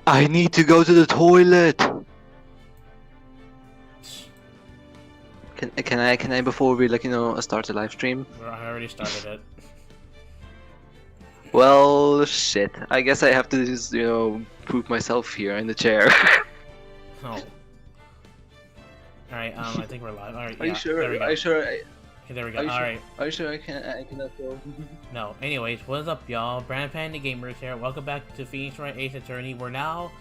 I need to go to the toilet. Can I before we start the live stream? I already started it. Well, shit. I guess I have to just poop myself here in the chair. Oh. Alright, I think we're live. Alright, Are yeah. you sure? There we go. Are you sure? Okay, there we go. Alright. Are you sure I cannot go? No. Anyways, what's up, y'all? Brand Panda Gamers here. Welcome back to Phoenix Wright Ace Attorney. We're now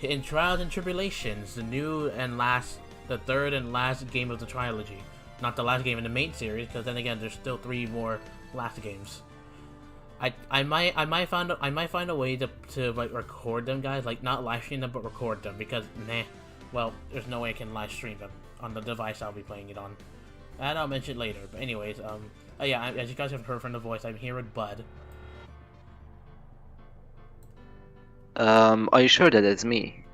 in Trials and Tribulations, the third and last game of the trilogy. Not the last game in the main series, because then again, there's still 3 more last games. I might find a way to like record them, guys, like not live stream them but record them, because well, there's no way I can live stream them on the device I'll be playing it on. And I'll mention it later. But anyways, oh yeah, as you guys have heard from the voice, I'm here with Bud. Are you sure that it's me?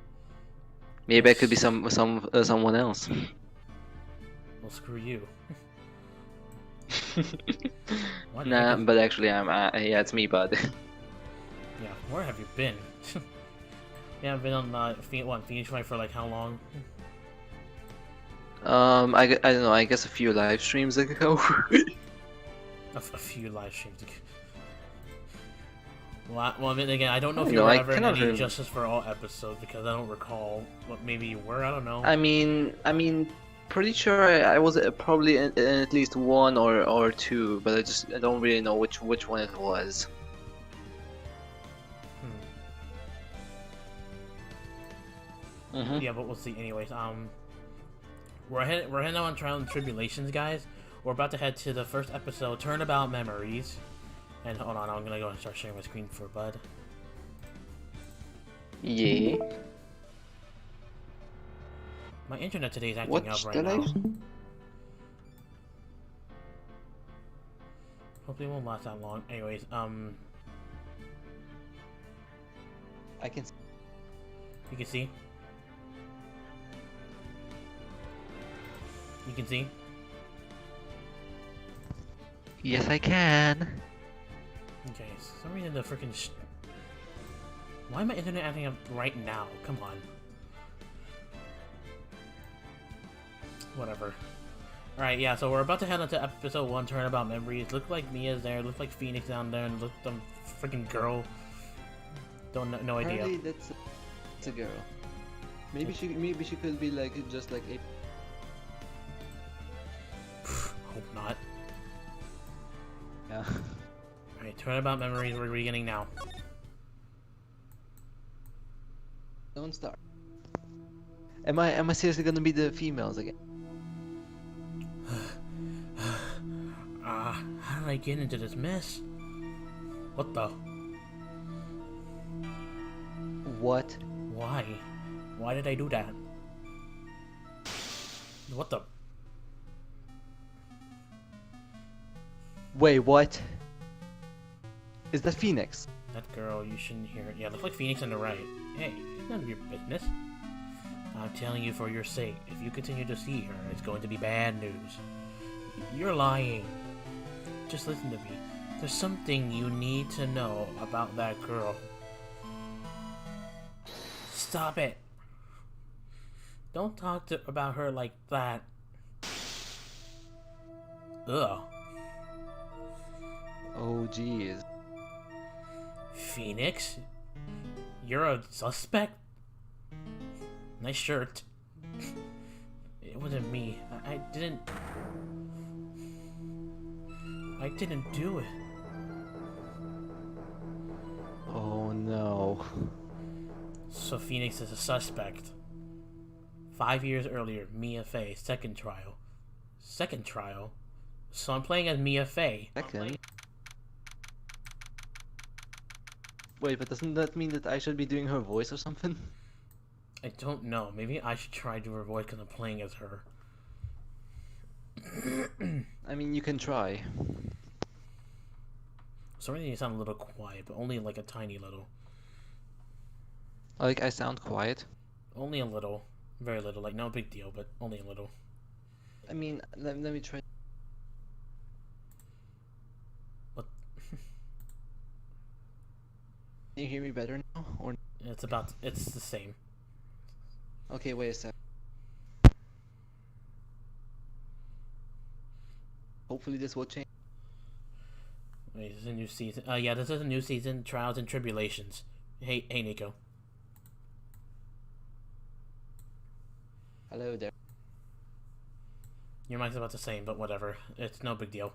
Maybe I could be someone else. Well, screw you. What? Nah, but actually yeah, it's me, bud. Yeah, where have you been? Yeah, I've been on Phoenix Wright for like how long? I don't know. I guess a few live streams ago. A few live streams ago. Well, I mean, again, I don't know if you No, were I ever in cannot any Justice for All episodes, because I don't recall. What maybe you were. I don't know. I mean, pretty sure I was probably in at least one or two, but I don't really know which one it was. Yeah, but we'll see. Anyways, we're heading on Trials and Tribulations, guys. We're about to head to the first episode, Turnabout Memories. And hold on, I'm gonna go and start sharing my screen for Bud. Yeah. My internet today is acting up right now. Hopefully it won't last that long. Anyways, I can. you can see. You can see. Yes, I can. Okay, for some reason the freaking. Why am my internet acting up right now? Come on. Whatever. Alright, yeah, so we're about to head into episode 1, Turnabout Memories. Look like Mia's there, look like Phoenix down there, and look some freaking girl. No idea. Apparently that's a girl. Maybe she could be like just like a. Hope not. Yeah. Alright, Turnabout Memories, we're beginning now. Don't start. Am I seriously gonna be the females again? How did I get into this mess? What the? What? Why? Why did I do that? What the? Wait, what? Is that Phoenix? That girl, you shouldn't hear it. Yeah, looks like Phoenix on the right. Hey, it's none of your business. I'm telling you for your sake, if you continue to see her, it's going to be bad news. You're lying. Just listen to me. There's something you need to know about that girl. Stop it. Don't talk about her like that. Ugh. Oh jeez. Phoenix? You're a suspect? Nice shirt. It wasn't me. I didn't do it. Oh no. So Phoenix is a suspect. 5 years earlier, Mia Fey, second trial. Second trial? So I'm playing as Mia Fey. Second? Wait, but doesn't that mean that I should be doing her voice or something? I don't know. Maybe I should try to do her voice because I'm playing as her. I mean, you can try. Sorry, you sound a little quiet, but only like a tiny little. Like, I sound quiet? Only a little. Very little. Like, no big deal, but only a little. I mean, let me try. What? Can you hear me better now? Or It's the same. Okay, wait a sec. Hopefully this will change. Wait, this is a new season. Yeah, this is a new season. Trials and Tribulations. Hey, Nico. Hello there. Your mic's about the same, but whatever. It's no big deal.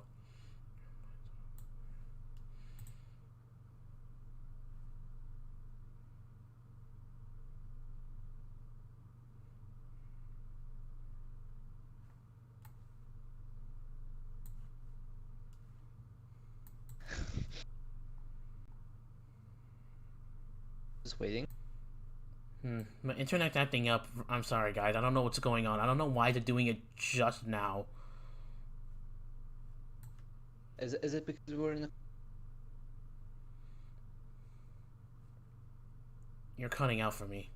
Just waiting. My internet's acting up. I'm sorry, guys. I don't know what's going on. I don't know why they're doing it just now. Is it because we're in? You're cutting out for me.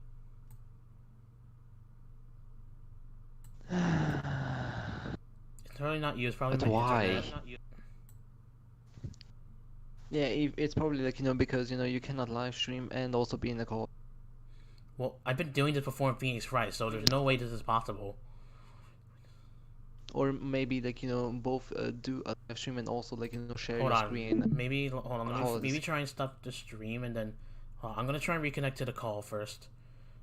A... It's probably not you. It's probably But my why? internet. Yeah, it's probably like because you cannot live stream and also be in the call. Well, I've been doing this before in Phoenix Wright, so there's no way this is possible. Or maybe like both do a live stream and also like share Hold your on. screen. Maybe hold on. Let me maybe try and stop the stream and then I'm gonna try and reconnect to the call first.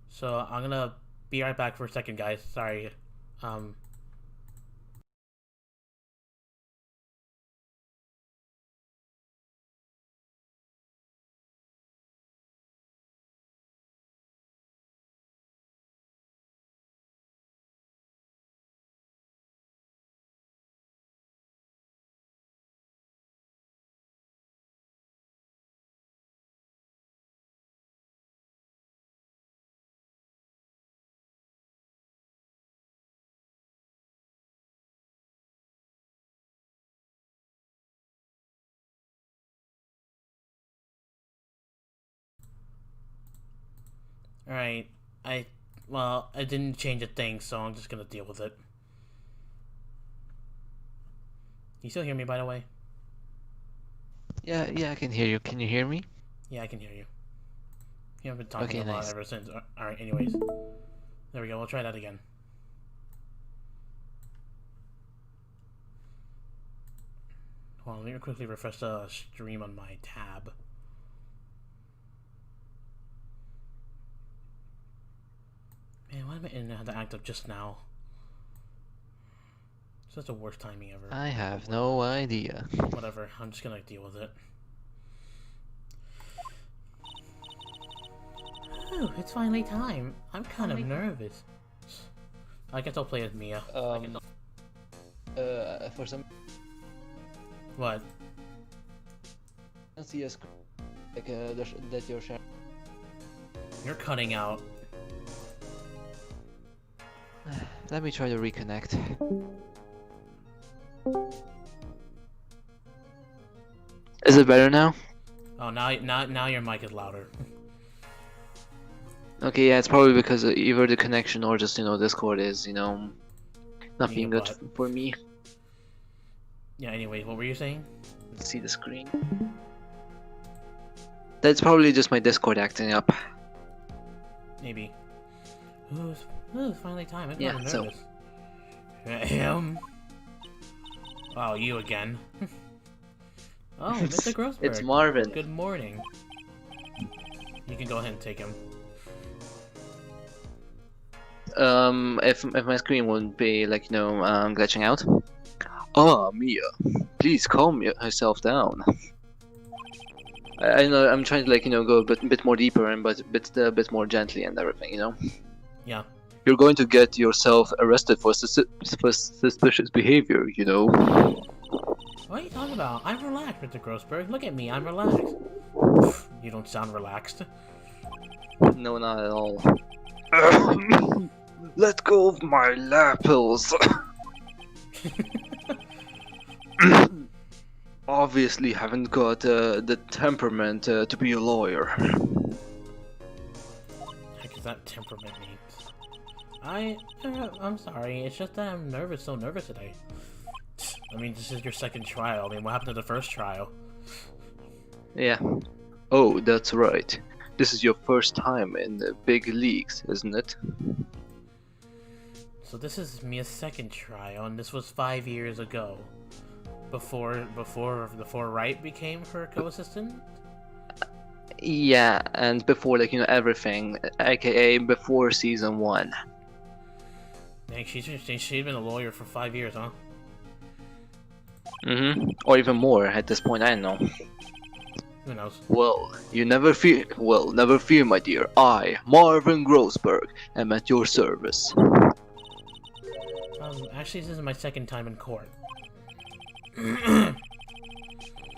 So I'm gonna be right back for a second, guys. Sorry. Alright. Well, I didn't change a thing, so I'm just gonna deal with it. You still hear me, by the way? Yeah, I can hear you. Can you hear me? Yeah, I can hear you. You haven't been talking Okay, a lot nice. ever since. Alright, anyways. There we go, we'll try that again. Hold on, let me quickly refresh the stream on my tab. Man, why did my internet have to act up just now? It's just the worst timing ever. I have no idea. Whatever, I'm just gonna deal with it. Ooh, it's finally time. I'm kind of nervous. I guess I'll play as Mia. For some... What? I don't see a screen like that you're sharing. You're cutting out. Let me try to reconnect. Is it better now? Oh, now your mic is louder. Okay, yeah, it's probably because either the connection or just Discord is not being good for me. Yeah. Anyway, what were you saying? Let's see the screen. That's probably just my Discord acting up. Maybe. Ooh, it's finally time. I'm Yeah, kind of so- nervous. Oh, you again. Oh, Mr. Grossberg. It's Marvin. Good morning. You can go ahead and take him. If my screen wouldn't be like glitching out. Oh, Mia, please calm yourself down. I know I'm trying to go a bit more deeper and but a bit more gently and everything, Yeah. You're going to get yourself arrested for suspicious behavior, What are you talking about? I'm relaxed, Mr. Grossberg. Look at me, I'm relaxed. You don't sound relaxed. No, not at all. Let go of my lapels. Obviously haven't got the temperament to be a lawyer. Heck is that temperament means? I'm sorry, it's just that I'm so nervous today. I mean, this is your second trial. I mean, what happened to the first trial? Yeah. Oh, that's right. This is your first time in the big leagues, isn't it? So this is Mia's second trial, and this was 5 years ago. Before Wright became her co-assistant? Yeah, and before everything, aka before season 1. Dang, she'd been a lawyer for 5 years, huh? Or even more at this point, I don't know. Who knows? Well, never fear, my dear. I, Marvin Grossberg, am at your service. Actually, this is my second time in court.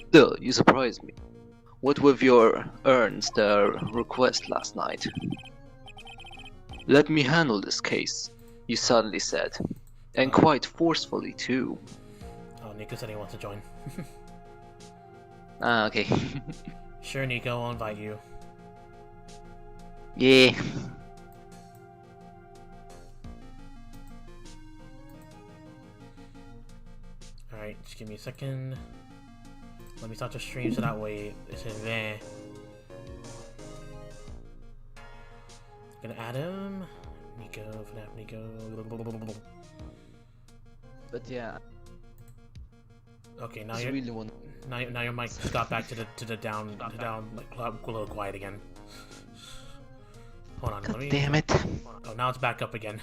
Still, you surprised me. What with your earnest request last night? Let me handle this case, you suddenly said. And quite forcefully, too. Oh, Nico said he wants to join. Ah, okay. Sure, Nico, I'll invite you. Yeah. Alright, just give me a second. Let me start the stream so that way it's in there. Gonna add him. Nico, FNAF Nico. But yeah. Okay, now your mic just got back to the down like a little quiet again. Hold on, let me. Damn it. Oh, now it's back up again.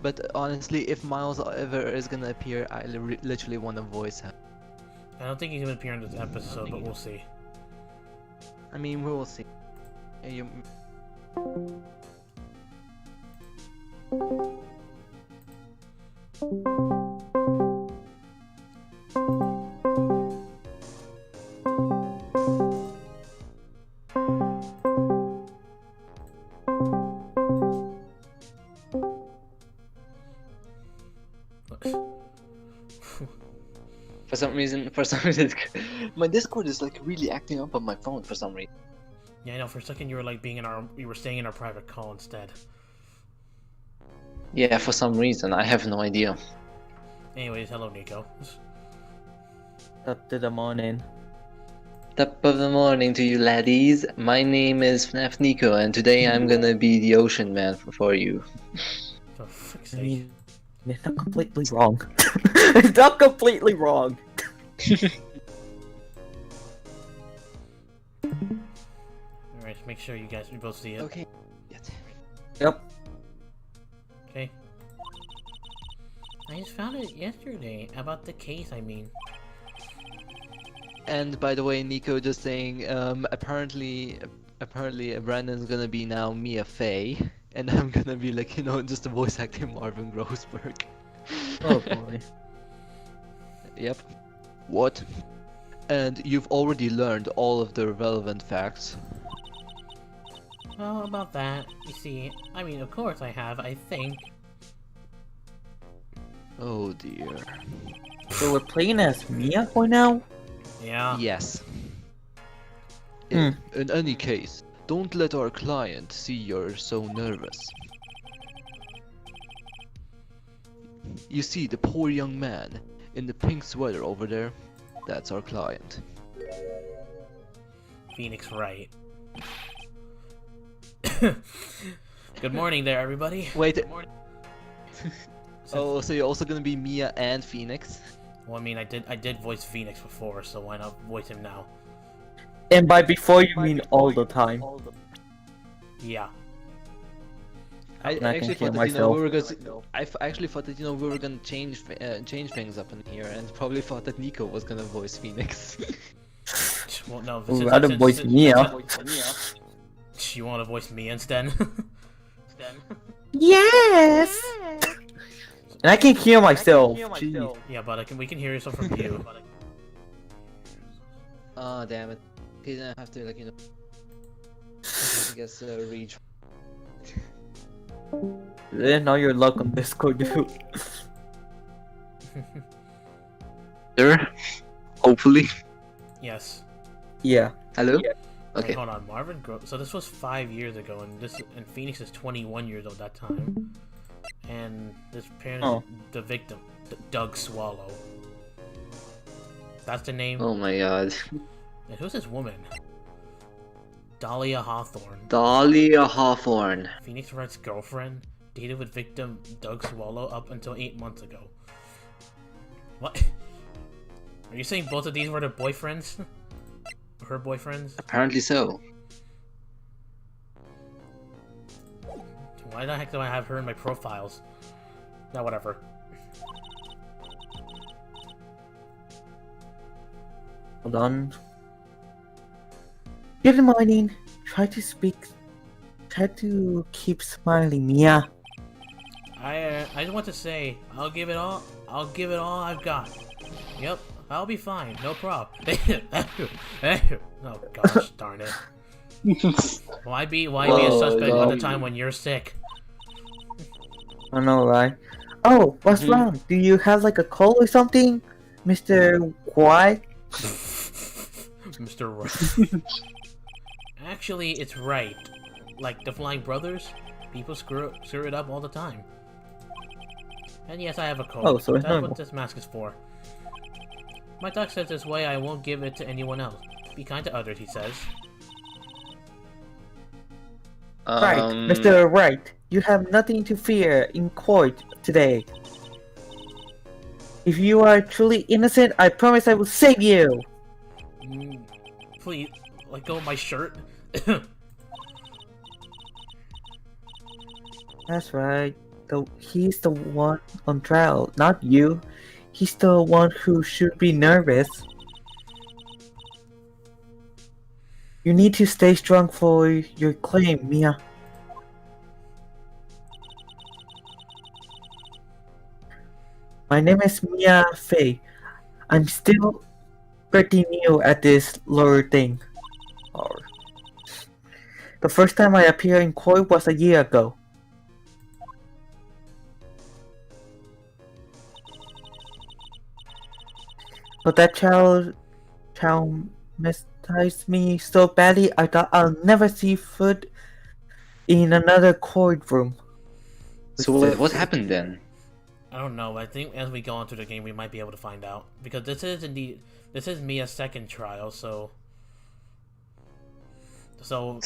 But honestly, if Miles ever is gonna appear, I literally want to voice him. I don't think he's gonna appear in this episode, but we'll see. I mean, we will see. You... For some reason, my Discord is like really acting up on my phone for some reason. Yeah, I know. For a second, you were like you were staying in our private call instead. Yeah, for some reason, I have no idea. Anyways, hello, Nico. Top of the morning. Top of the morning to you, laddies. My name is FNAF Nico, and today I'm gonna be the ocean man for you. For fuck's I sake. mean, it's not completely wrong. It's not completely wrong. Alright, make sure you both see it. Okay. Yep. Okay. I just found it yesterday about the case. I mean. And by the way, Nico, just saying, apparently Brandon's gonna be now Mia Fey, and I'm gonna be like, just a voice acting Marvin Grossberg. Oh boy. Yep. What? And you've already learned all of the relevant facts. Well, about that, you see, I mean, of course I have, I think. Oh dear. So we're playing as Mia for now? Yeah. Yes. Hmm. In any case, don't let our client see you're so nervous. You see the poor young man in the pink sweater over there? That's our client. Phoenix Wright. Good morning there, everybody. Wait. Oh, so you're also gonna be Mia and Phoenix? Well, I mean, I did voice Phoenix before, so why not voice him now? And by before you mean all the time. Yeah. I I actually can thought hear that we were myself. gonna. Actually thought that we were gonna change things up in here, and probably thought that Nico was gonna voice Phoenix. Well, no. I'd rather voice Mia. You want to voice me instead? Yes! And I can hear myself. Jeez. Yeah, but we can hear yourself from you. Oh damn it! Okay, then I have to I guess reach. Now you're luck on Discord, dude. Sure. Hopefully. Yes. Yeah. Hello. Wait, Okay. hold on, So this was 5 years ago, and Phoenix is 21 years old that time, and this parent is the victim, Doug Swallow. That's the name. Oh my god. And who's this woman? Dahlia Hawthorne. Dahlia Hawthorne. Phoenix Wright's girlfriend. Dated with victim Doug Swallow up until 8 months ago. What? Are you saying both of these were their boyfriends? Her boyfriends? Apparently so. Why the heck do I have her in my profiles? Now, whatever. Hold on. Good morning. Try to keep smiling, Mia. I just want to say, I'll give it all I've got. Yep, I'll be fine, no problem. Oh gosh, darn it. Why be a suspect all the time when you're sick? I know, right? Oh, what's wrong? Do you have like a cold or something, Mr. Why? Mr. Wright. Actually, it's Wright. Like the Flying Brothers, people screw it up all the time. And yes, I have a cold. Oh, so it's That's normal. what this mask is for. My doc says this way I won't give it to anyone else. Be kind to others, he says. Right, Mr. Wright, you have nothing to fear in court today. If you are truly innocent, I promise I will save you! Please, let go of my shirt. That's right. He's the one on trial, not you. He's the one who should be nervous. You need to stay strong for your claim, Mia. My name is Mia Fei. I'm still pretty new at this lure thing. The first time I appeared in court was a year ago. But that child traumatized me so badly I thought I'll never see foot in another courtroom. So what happened then? I don't know. I think as we go on through the game, we might be able to find out because this is Mia's second trial. So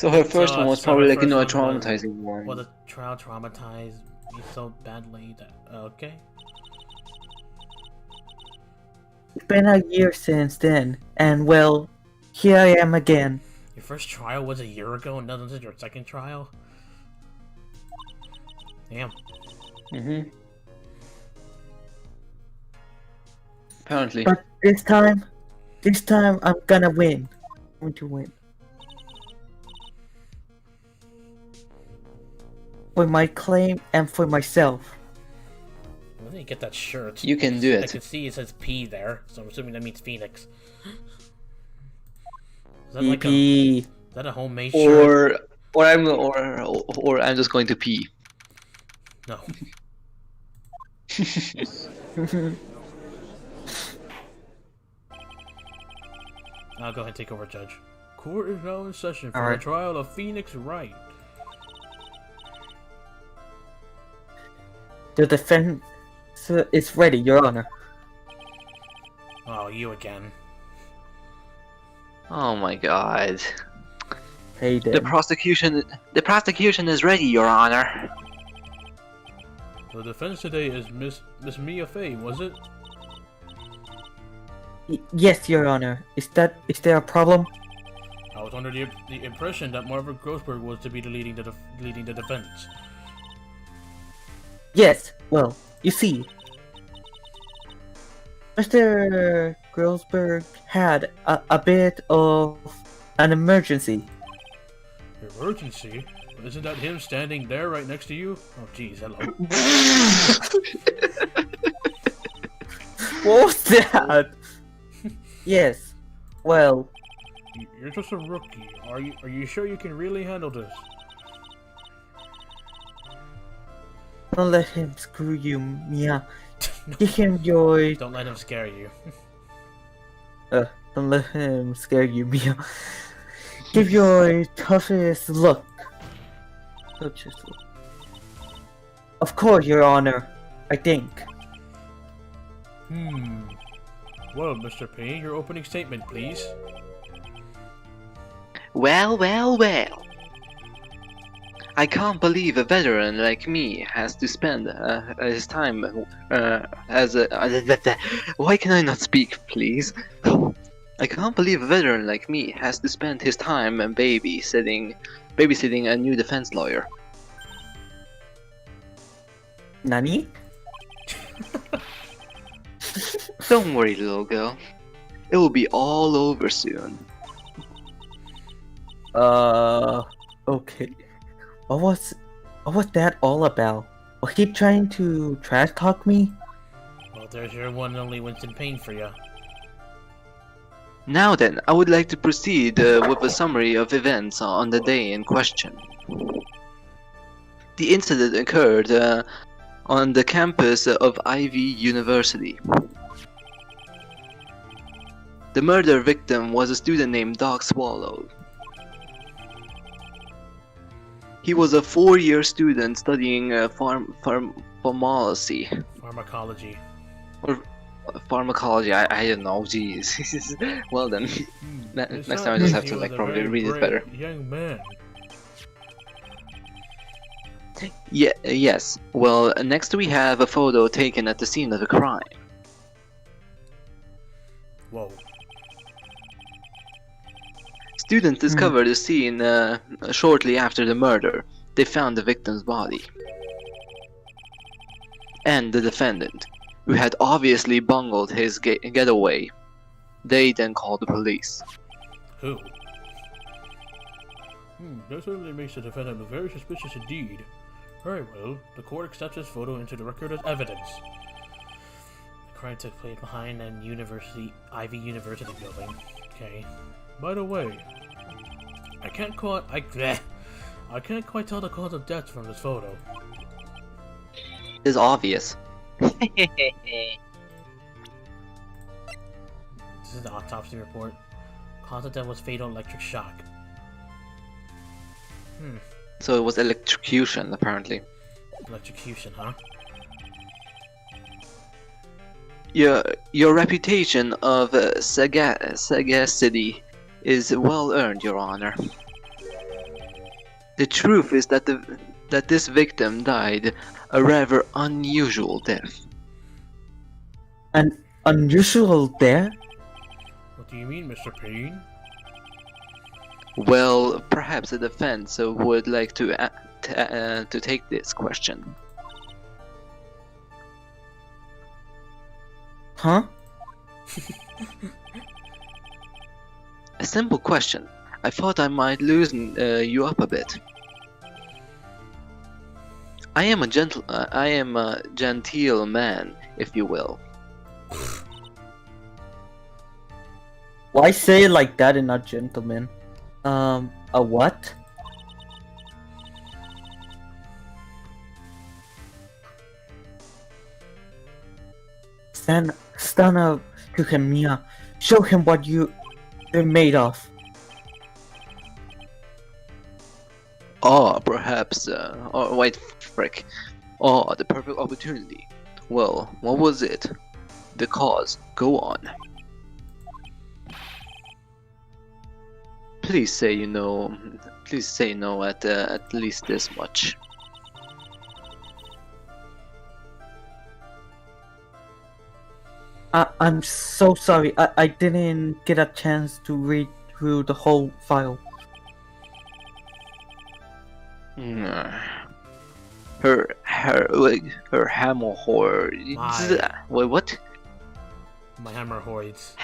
her first one was probably like, you know, a first one traumatizing one. Was the trial traumatized me so badly that okay? It's been a year since then, and well, here I am again. Your first trial was a year ago, and this is your second trial. Damn. Apparently. But this time I'm gonna win. I'm going to win. For my claim and for myself. Where did you get that shirt? You can do it. I can see it says P there, so I'm assuming that means Phoenix. Is that like PP. is that a homemade shirt? Or I'm just going to pee. No. I'll go ahead and take over, Judge. Court is now in session for the trial of Phoenix Wright. The defense is ready, Your Honor. Oh, you again. Oh my god. Hey there. The prosecution is ready, Your Honor. The defense today is Miss Mia Fei, was it? Yes, Your Honor. Is there a problem? I was under the impression that Marvin Grossberg was to be leading the defense. Yes. Well, you see, Mr. Grossberg had a bit of an emergency. Emergency? Isn't that him standing there right next to you? Oh, jeez, hello. What was that? Yes. Well, You're just a rookie. Are you sure you can really handle this? don't let him screw you, Mia. No. Give him your. Don't let him scare you. Don't let him scare you, Mia. Give your toughest look. Of course, Your Honor. I think. Well, Mr. Payne, your opening statement, please. Well, well, well. I can't believe a veteran like me has to spend his time as a. Why can I not speak, please? I can't believe a veteran like me has to spend his time babysitting a new defense lawyer. Nani? Don't worry, little girl. It will be all over soon. Okay. What was that all about? Was he trying to trash talk me? Well, there's your one and only Winston Payne for you. Now then, I would like to proceed with a summary of events on the day in question. The incident occurred on the campus of Ivy University. The murder victim was a student named Doc Swallow. He was a 4-year student studying pharmacology. Pharmacology. Or pharmacology, I don't know, jeez. Well then, next time I just have to like probably read it better. Young man. Yeah, yes. Well, next we have a photo taken at the scene of the crime. Whoa. Students discovered the scene shortly after the murder. They found the victim's body. And the defendant, who had obviously bungled his getaway. They then called the police. Who? That certainly makes the defendant look very suspicious indeed. Very well, the court accepts this photo into the record as evidence. The crime took place behind an Ivy University building. Okay. By the way, I can't quite tell the cause of death from this photo. It's obvious. This is the autopsy report. Cause of death was fatal electric shock. So it was electrocution, apparently. Electrocution, huh? Your reputation of sagacity is well earned, Your Honor. The truth is that this victim died a rather unusual death. An unusual death? What do you mean, Mr. Payne? Well, perhaps the defense would like to take this question. Huh? A simple question. I thought I might loosen you up a bit. I am a genteel man, if you will. Why say it like that and not gentleman? A what? Stand up to him, Mia. Show him what you're made of. Perhaps, wait, frick. The perfect opportunity. Well, what was it? The cause. Go on. Please say no at least this much. I'm so sorry. I didn't get a chance to read through the whole file. Her hemorrhoids. Wait, what? My hemorrhoids.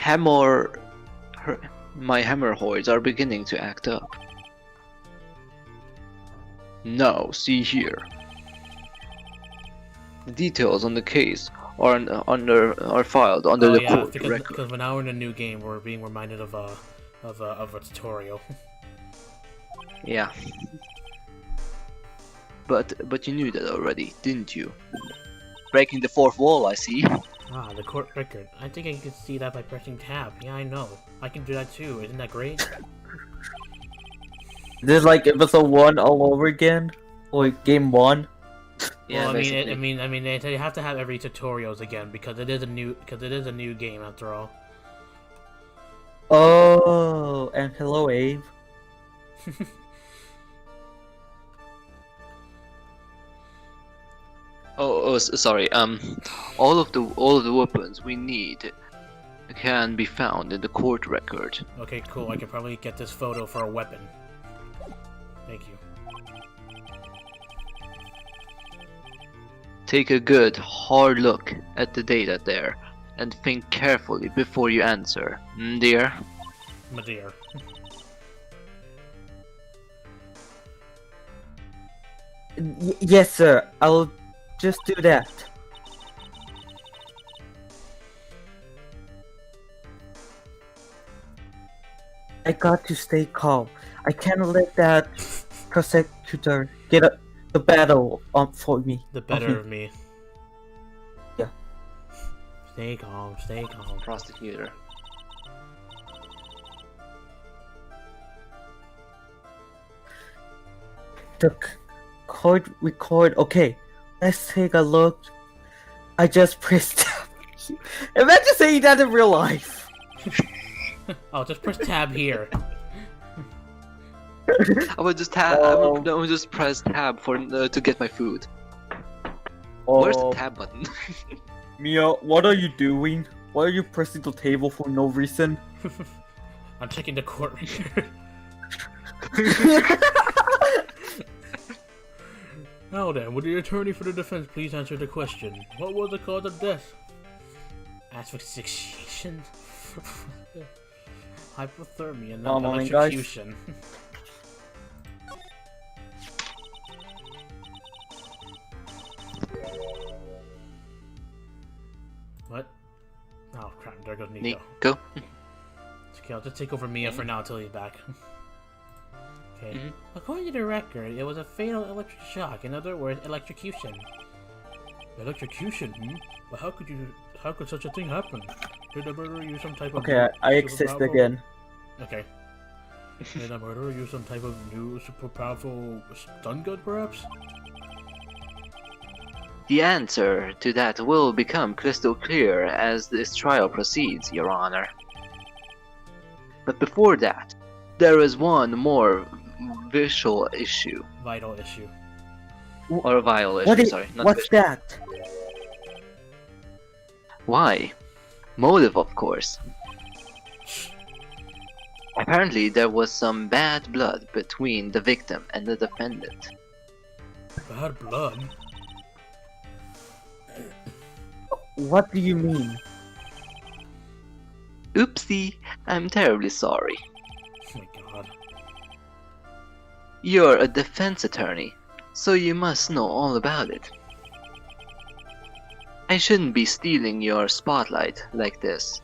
My hemorrhoids are beginning to act up. Now, see here. The details on the case are filed under the court record. Because now we're in a new game, we're being reminded of a tutorial. Yeah. But you knew that already, didn't you? Breaking the fourth wall, I see. The court record. I think I can see that by pressing tab. Yeah, I know. I can do that too. Isn't that great? This is like episode 1 all over again, or game 1. Yeah, well, I mean, they have to have every tutorials again because it is a new game after all. Oh, and hello, Abe. Sorry. All of the weapons we need can be found in the court record. Okay, cool. I can probably get this photo for a weapon. Thank you. Take a good, hard look at the data there, and think carefully before you answer, dear. My dear. Yes, sir. I'll just do that. I got to stay calm. I can't let that prosecutor get the battle up for me. The better of me. Yeah. Stay calm, stay calm. Prosecutor. The court record. Okay, let's take a look. I just pressed tab. Imagine saying that in real life. Oh, just press tab here. I would just tab. I would just press tab for to get my food. Where's the tab button? Mia, what are you doing? Why are you pressing the table for no reason? I'm checking the court record. Now then, would the attorney for the defense please answer the question? What was the cause of death? Asphyxiation? Hypothermia, not electrocution. What? Oh crap, there goes Nico. Go. Okay, I'll just take over Mia for now until he's back. Okay. According to the record, it was a fatal electric shock. In other words, electrocution. Electrocution? But how could such a thing happen? Did the murderer use some type of... Okay, I exist again. Okay. Did the murderer use some type of new super powerful stun gun, perhaps? The answer to that will become crystal clear as this trial proceeds, Your Honor. But before that, there is one more visual issue. Vital issue. Or a vital issue, sorry. What's that? Why? Motive, of course. Apparently, there was some bad blood between the victim and the defendant. Bad blood? What do you mean? Oopsie, I'm terribly sorry. Oh my god. You're a defense attorney, so you must know all about it. I shouldn't be stealing your spotlight like this.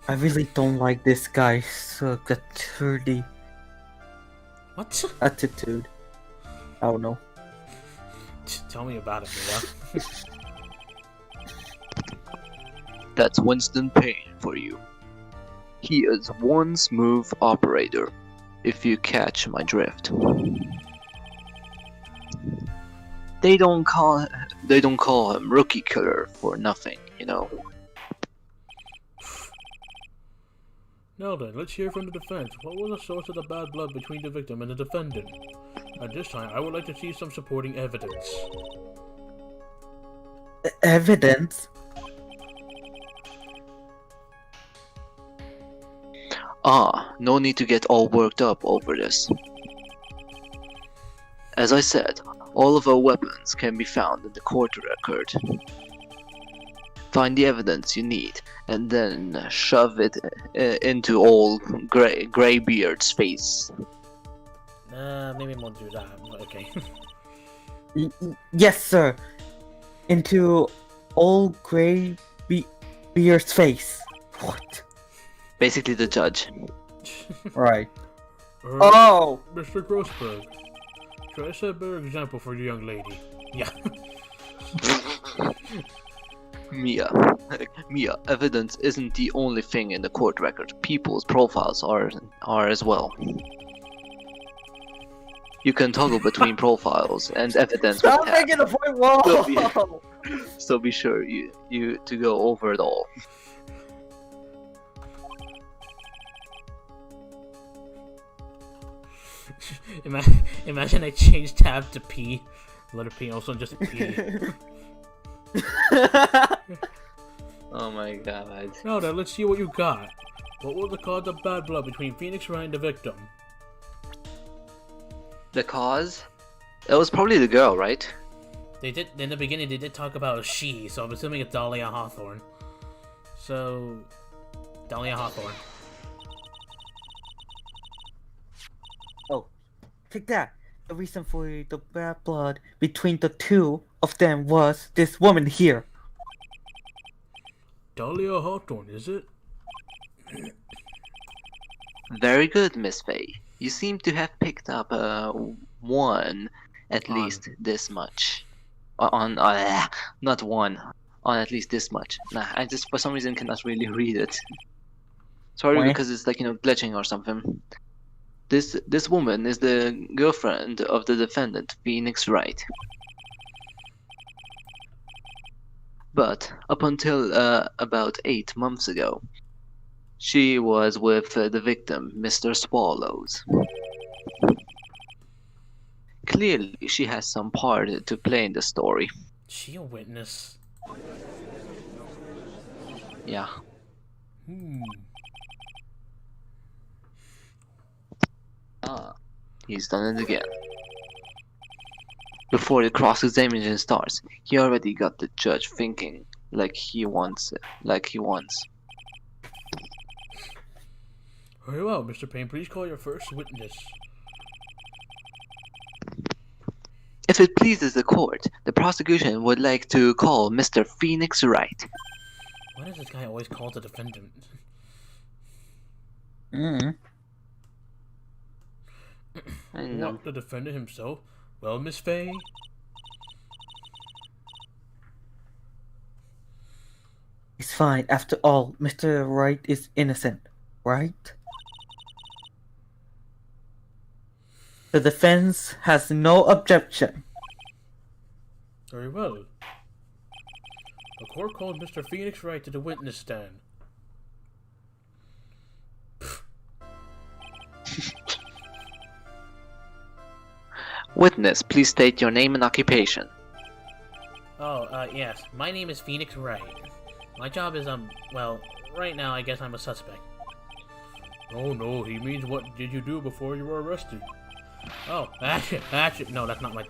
I really don't like this guy's attorney What? attitude. I don't know. Tell me about it, Mia. That's Winston Payne for you. He is one smooth operator, if you catch my drift. They don't call him Rookie Killer for nothing, you know. Now then, let's hear from the defense. What was the source of the bad blood between the victim and the defendant? At this time, I would like to see some supporting evidence. Evidence? No need to get all worked up over this. As I said, all of our weapons can be found in the court record. Find the evidence you need, and then shove it into old Greybeard's face. Maybe I won't do that, but okay. Yes, sir. Into old Greybeard's face. What? Basically the judge. Right. Oh! Mr. Grossberg, try to set a better example for the young lady. Yeah. Mia, evidence isn't the only thing in the court record. People's profiles are as well. You can toggle between profiles and evidence. Stop making a point wall! So be sure you to go over it all. Imagine I change tab to P, letter P, also just P. Oh my god. Now then, let's see what you got. What was the cause of bad blood between Phoenix Wright and the victim? The cause? It was probably the girl, right? They did in the beginning. They did talk about a she, so I'm assuming it's Dahlia Hawthorne. So, Dahlia Hawthorne. Oh, take that. The reason for the bad blood between the two of them was this woman here. Dahlia Hawthorne, is it? Very good, Miss Faye. You seem to have picked up one at least this much. Not one. On at least this much. Nah, I just for some reason cannot really read it. Sorry, Why? because it's like, you know, glitching or something. This woman is the girlfriend of the defendant, Phoenix Wright. But up until about 8 months ago, she was with the victim, Mr. Swallows. Clearly, she has some part to play in the story. She a witness? Yeah. He's done it again. Before the cross-examination starts, he already got the judge thinking like he wants it. Very well, Mr. Payne. Please call your first witness. If it pleases the court, the prosecution would like to call Mr. Phoenix Wright. Why does this guy always call the defendant? I know. What, the defendant himself? Well, Miss Faye? It's fine. After all, Mr. Wright is innocent, right? The defense has no objection. Very well. The court called Mr. Phoenix Wright to the witness stand. Witness, please state your name and occupation. Yes. My name is Phoenix Wright. My job is, well, right now I guess I'm a suspect. Oh no, he means what did you do before you were arrested? Oh, actually, no, that's not my...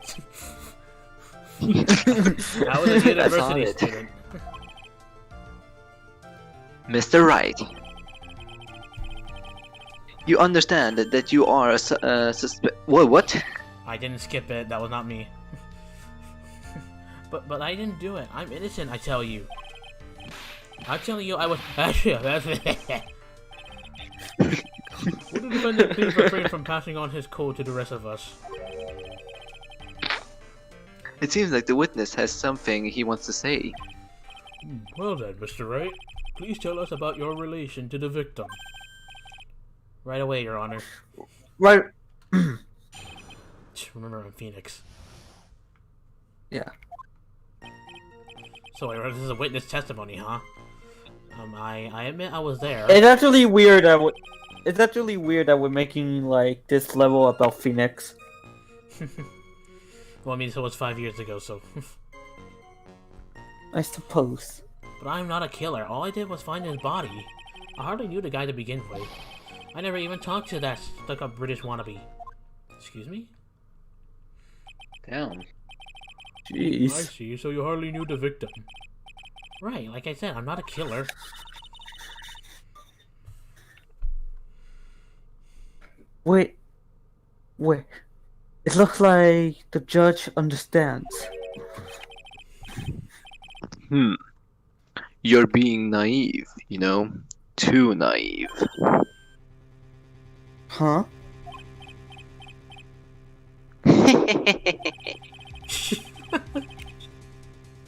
I was a university student. Mr. Wright, you understand that you are a suspect. What? I didn't skip it. That was not me. but I didn't do it. I'm innocent. I tell you. I'm telling you, I was actually. Would the defendant please refrain from passing on his code to the rest of us? It seems like the witness has something he wants to say. Well then, Mr. Wright, please tell us about your relation to the victim. Right away, Your Honor. Right. Remember, I'm Phoenix. Yeah. So this is a witness testimony, huh? I admit I was there. It's actually weird that we're making like this level about Phoenix. Well, I mean, so it was 5 years ago, so. I suppose. But I'm not a killer. All I did was find his body. I hardly knew the guy to begin with. I never even talked to that stuck-up British wannabe. Excuse me? Damn. Jeez. I see, so you hardly knew the victim. Right, like I said, I'm not a killer. Wait. It looks like the judge understands. You're being naive, you know? Too naive. Huh?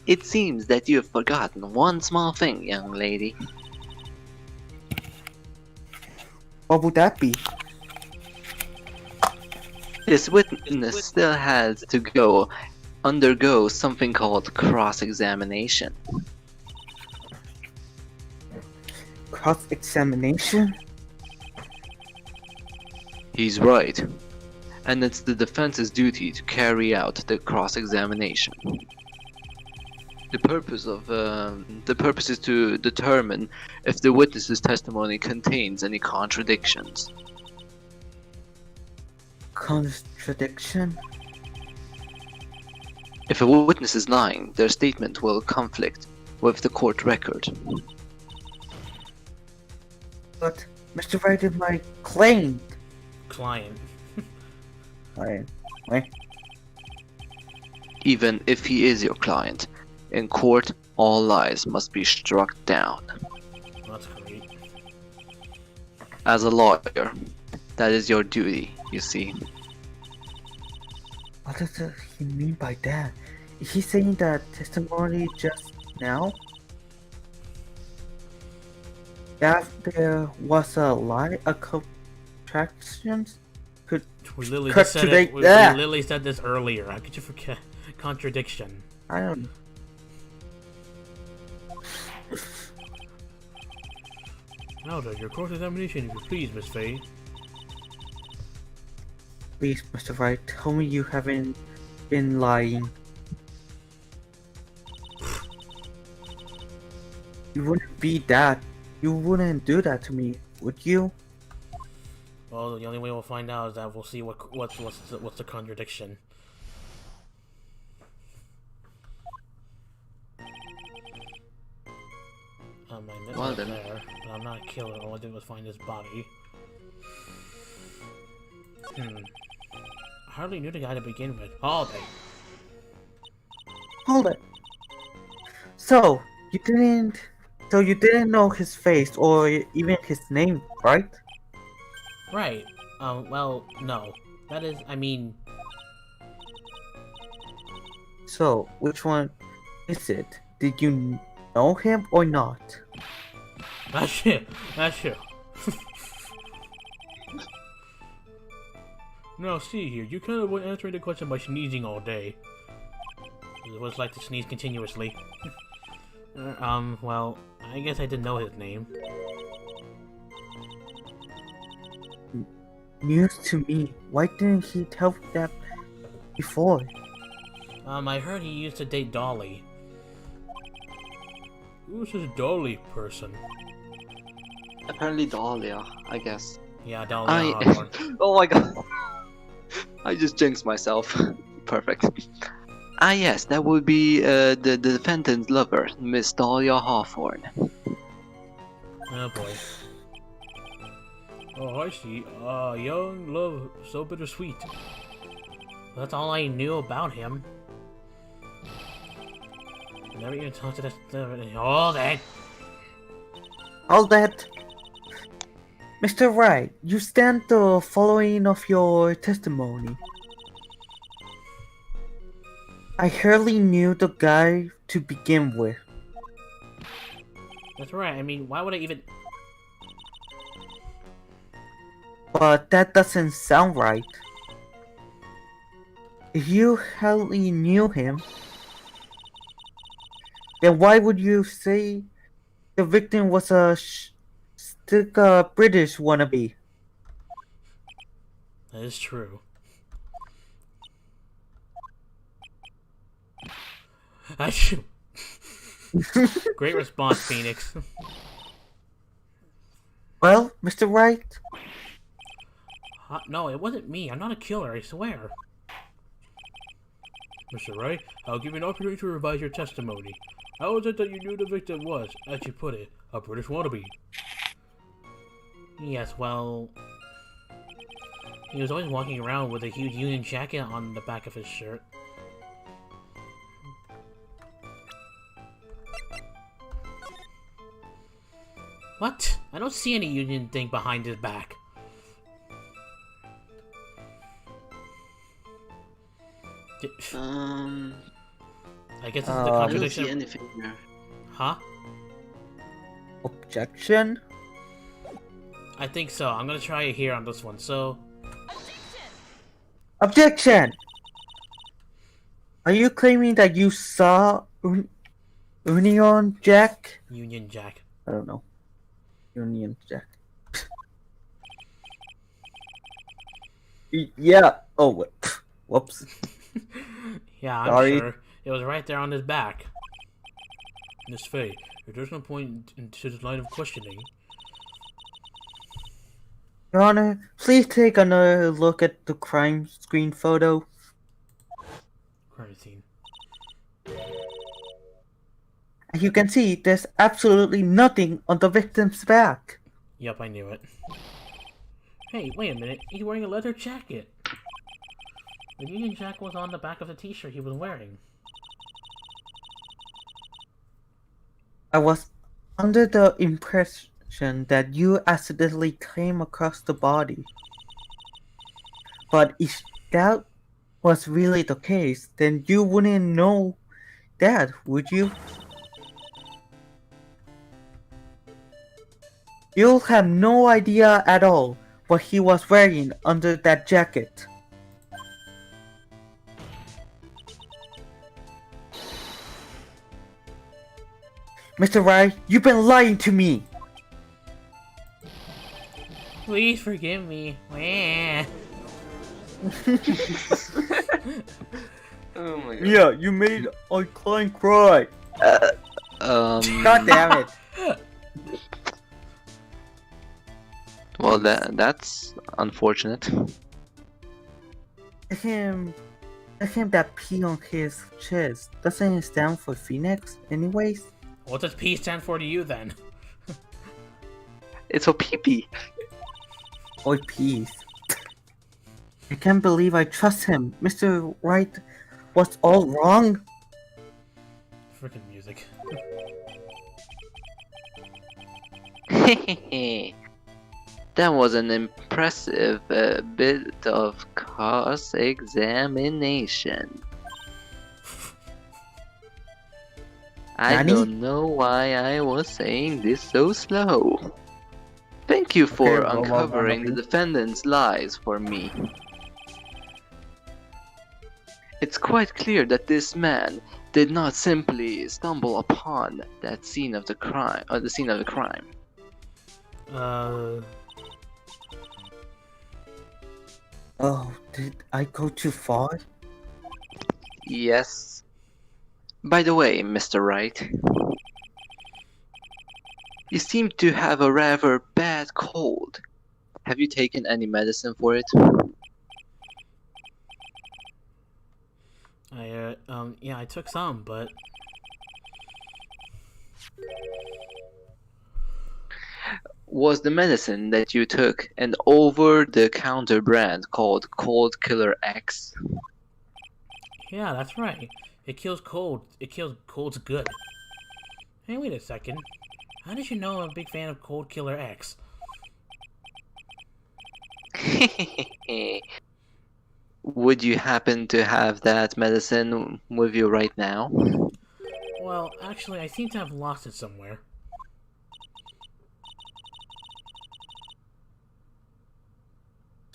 It seems that you have forgotten one small thing, young lady. What would that be? This witness still has to undergo something called cross-examination. Cross-examination? He's right. and it's the defense's duty to carry out the cross-examination. The purpose is to determine if the witness's testimony contains any contradictions. Contradiction? If a witness is lying, their statement will conflict with the court record. But Mr. Wright is my client. Client. Even if he is your client, in court, all lies must be struck down. That's great. As a lawyer, that is your duty, you see. What does he mean by that? Is he saying that testimony just now? That there was a lie, a contractions? We literally just said it. We literally said this earlier. How could you forget? Contradiction. I don't know. Now then, your cross-examination, if you please, Miss Faye. Please, Mr. Wright, tell me you haven't been lying. You wouldn't be that. You wouldn't do that to me, would you? Well, the only way we'll find out is that we'll see what's the contradiction. I missed it there, but I'm not a killer. All I did was find his body. I hardly knew the guy to begin with. Hold it. So you didn't know his face or even his name, right? Right. Well, no. That is, I mean... So, which one is it? Did you know him or not? That's true. Now, see here, you kind of went answering the question by sneezing all day. It was like to sneeze continuously. Well, I guess I didn't know his name. News to me. Why didn't he tell me that before? I heard he used to date Dolly. Who's this Dolly person? Apparently Dahlia, I guess. Yeah, Dolly. Oh my god. I just jinxed myself. Perfect. Ah yes, that would be the defendant's lover, Miss Dahlia Hawthorne. Oh boy. Oh, I see. Young love, so bittersweet. That's all I knew about him. I never even talked to that. All that. Mr. Wright, you stand the following of your testimony. I hardly knew the guy to begin with. That's right. I mean, why would I even... But that doesn't sound right. If you hardly knew him, then why would you say the victim was a British wannabe? That is true. Great response, Phoenix. Well, Mr. Wright? No, it wasn't me. I'm not a killer, I swear. Mr. Wright, I'll give you an opportunity to revise your testimony. How is it that you knew the victim was, as you put it, a British wannabe? Yes, well... he was always walking around with a huge Union jacket on the back of his shirt. What? I don't see any Union thing behind his back. I guess this is the contradiction. I don't see anything there. Huh? Objection? I think so. I'm gonna try it here on this one. So... Objection! Are you claiming that you saw Union Jack? Union Jack. I don't know. Union Jack. Yeah. Oh, whoops. Yeah, I'm Sorry. sure. It was right there on his back. Miss Faye, if there's no point into the line of questioning. Your Honor, please take another look at the crime screen photo. Crime scene. As you can see, there's absolutely nothing on the victim's back. Yep, I knew it. Hey, wait a minute. He's wearing a leather jacket. The Union Jack was on the back of the t-shirt he was wearing. I was under the impression that you accidentally came across the body. But if that was really the case, then you wouldn't know that, would you? You'll have no idea at all what he was wearing under that jacket. Mr. Wright, you've been lying to me! Please forgive me. Wah. Oh my god. Yeah, you made a client cry! God damn it! Well, that's unfortunate. Him that P on his chest, doesn't it stand for Phoenix anyways? What does P stand for to you then? It's for pee-pee. Oi, peace. I can't believe I trust him. Mr. Wright was all wrong. Freaking music. That was an impressive bit of cross-examination. I Nani? don't know why I was saying this so slow. Thank you for Okay, uncovering the well, defendant's lies for me. It's quite clear that this man did not simply stumble upon that scene of the crime, or the scene of the crime. Oh, did I go too far? Yes. By the way, Mr. Wright, you seem to have a rather bad cold. Have you taken any medicine for it? Yeah, I took some, but... Was the medicine that you took an over-the-counter brand called Cold Killer X? Yeah, that's right. It kills cold. It kills colds good. Hey, wait a second. How did you know I'm a big fan of Cold Killer X? Would you happen to have that medicine with you right now? Well, actually, I seem to have lost it somewhere.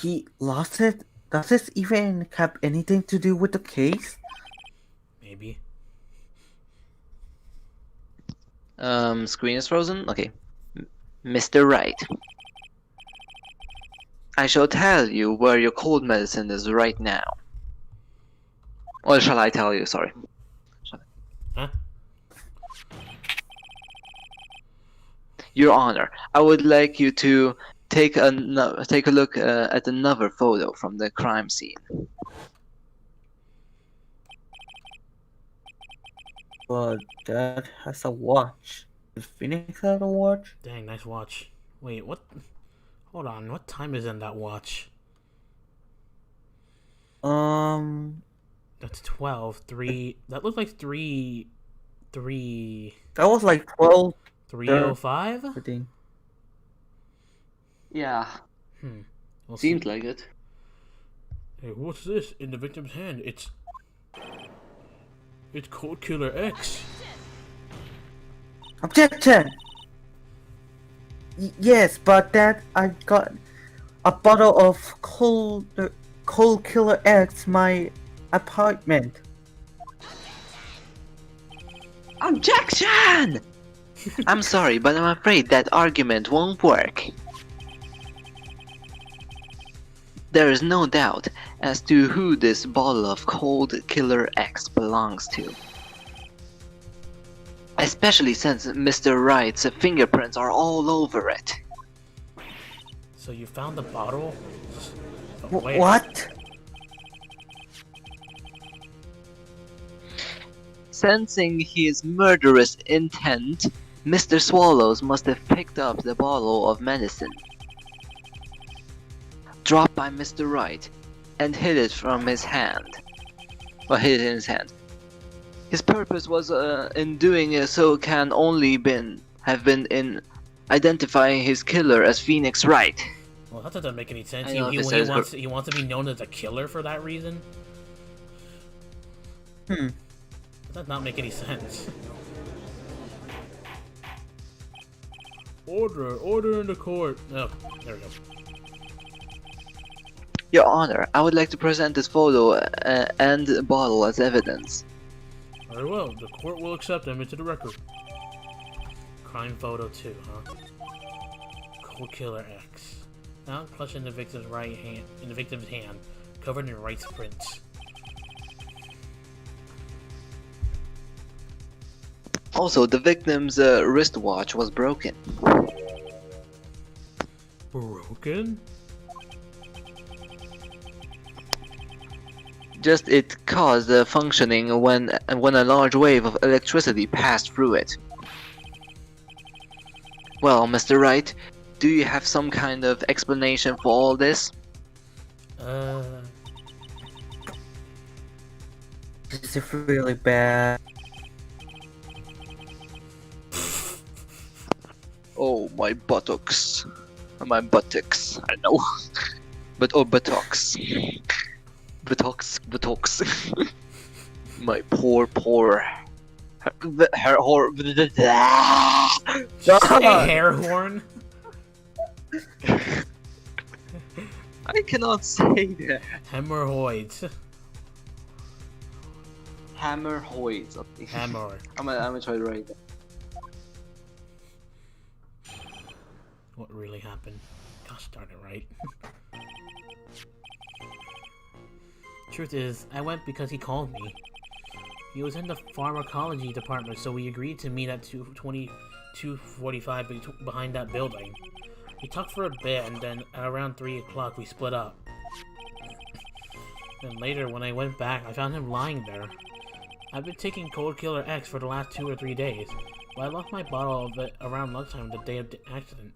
He lost it? Does this even have anything to do with the case? Maybe. Screen is frozen? Okay. Mr. Wright. I shall tell you where your cold medicine is right now. Or shall I tell you? Sorry. Huh? Your Honor, I would like you to take a look at another photo from the crime scene. But that has a watch. Does Phoenix have a watch? Dang, nice watch. Wait, what? Hold on, what time is in that watch? That's 12. 3... That looked like 3... That was like 12. 3:05? I think. Yeah, We'll seemed see. like it. Hey, what's this in the victim's hand? It's Cold Killer X. Objection! Yes, but that I got a bottle of Cold Killer X my apartment. Objection! I'm sorry, but I'm afraid that argument won't work. There is no doubt as to who this bottle of Cold Killer X belongs to. Especially since Mr. Wright's fingerprints are all over it. So you found the bottle? Where? What? Sensing his murderous intent, Mr. Swallows must have picked up the bottle of medicine dropped by Mr. Wright and hid it from his hand. Or hid it in his hand. His purpose was in doing so can only have been in identifying his killer as Phoenix Wright. Well, that doesn't make any sense. I know He wants to be known as a killer for that reason? That does not make any sense. Order in the court. Oh, there we go. Your Honor, I would like to present this photo and bottle as evidence. Very well, the court will accept them into the record. Crime photo 2, huh? Cold Killer X. Now clutching the victim's hand, covered in Wright's prints. Also, the victim's wristwatch was broken. Broken? Just it caused functioning when a large wave of electricity passed through it. Well, Mr. Wright, do you have some kind of explanation for all this? This is really bad. Oh, my buttocks. My buttocks. I don't know. Buttocks. Buttocks. My poor. Hair horn. I cannot say that. Hemorrhoids. Hammerhoids. Hammer. I'm gonna try to write that. What really happened? Gosh darn it, right? Truth is, I went because he called me. He was in the pharmacology department, so we agreed to meet at 2:45 behind that building. We talked for a bit, and then at around 3 o'clock we split up. Then later, when I went back, I found him lying there. I've been taking Cold Killer X for the last 2 or 3 days, but I left my bottle of it around lunchtime the day of the accident.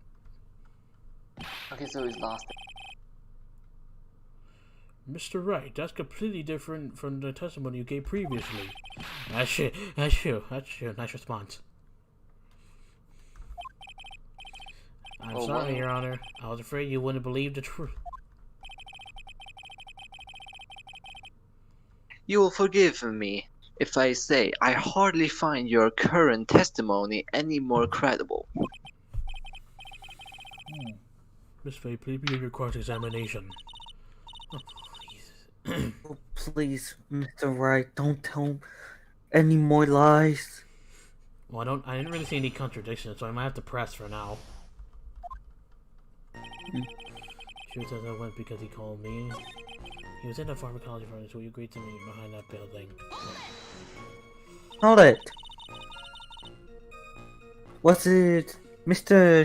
Okay, so he's lost it. Mr. Wright, that's completely different from the testimony you gave previously. That's true. Nice response. I'm sorry, Your Honor. I was afraid you wouldn't believe the truth. You will forgive me if I say I hardly find your current testimony any more credible. Miss Faye, please begin your cross-examination. Oh, please. Oh, please, Mr. Wright, don't tell any more lies. Well, I didn't really see any contradictions, so I might have to press for now. Truth says I went because he called me. He was in the pharmacology department, so we agreed to meet behind that building. Hold it. Was it Mr.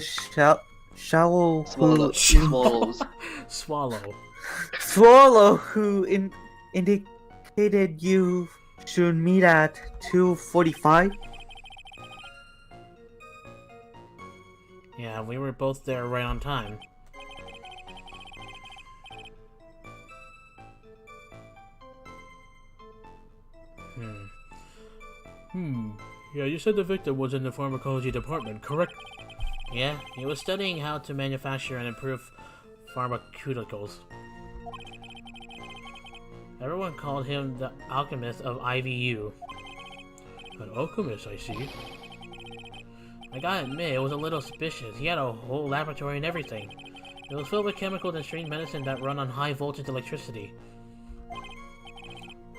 Swallow who indicated you should meet at 2:45? Yeah, we were both there right on time. Yeah, you said the victim was in the pharmacology department, correct? Yeah, he was studying how to manufacture and improve pharmaceuticals. Everyone called him the alchemist of IVU. An alchemist, I see. I gotta admit, it was a little suspicious. He had a whole laboratory and everything. It was filled with chemicals and strange medicine that run on high voltage electricity.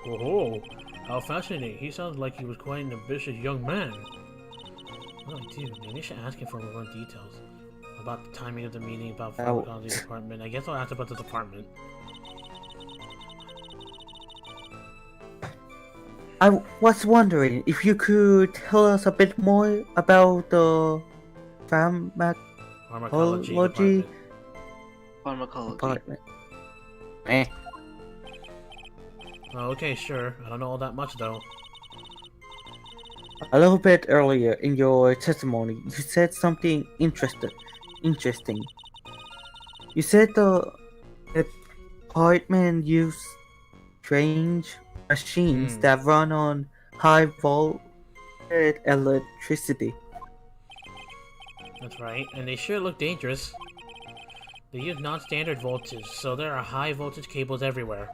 Whoa, how fascinating. He sounds like he was quite an ambitious young man. Oh, dude, maybe I should ask him for more details. About the timing of the meeting, about pharmacology department. I guess I'll ask about the department. I was wondering if you could tell us a bit more about the Pharmacology pharmacology Pharmacology. department. Oh, okay, sure. I don't know all that much though. A little bit earlier in your testimony, you said something interesting. You said the department use strange machines that run on high voltage electricity. That's right, and they sure look dangerous. They use non-standard voltage, so there are high voltage cables everywhere.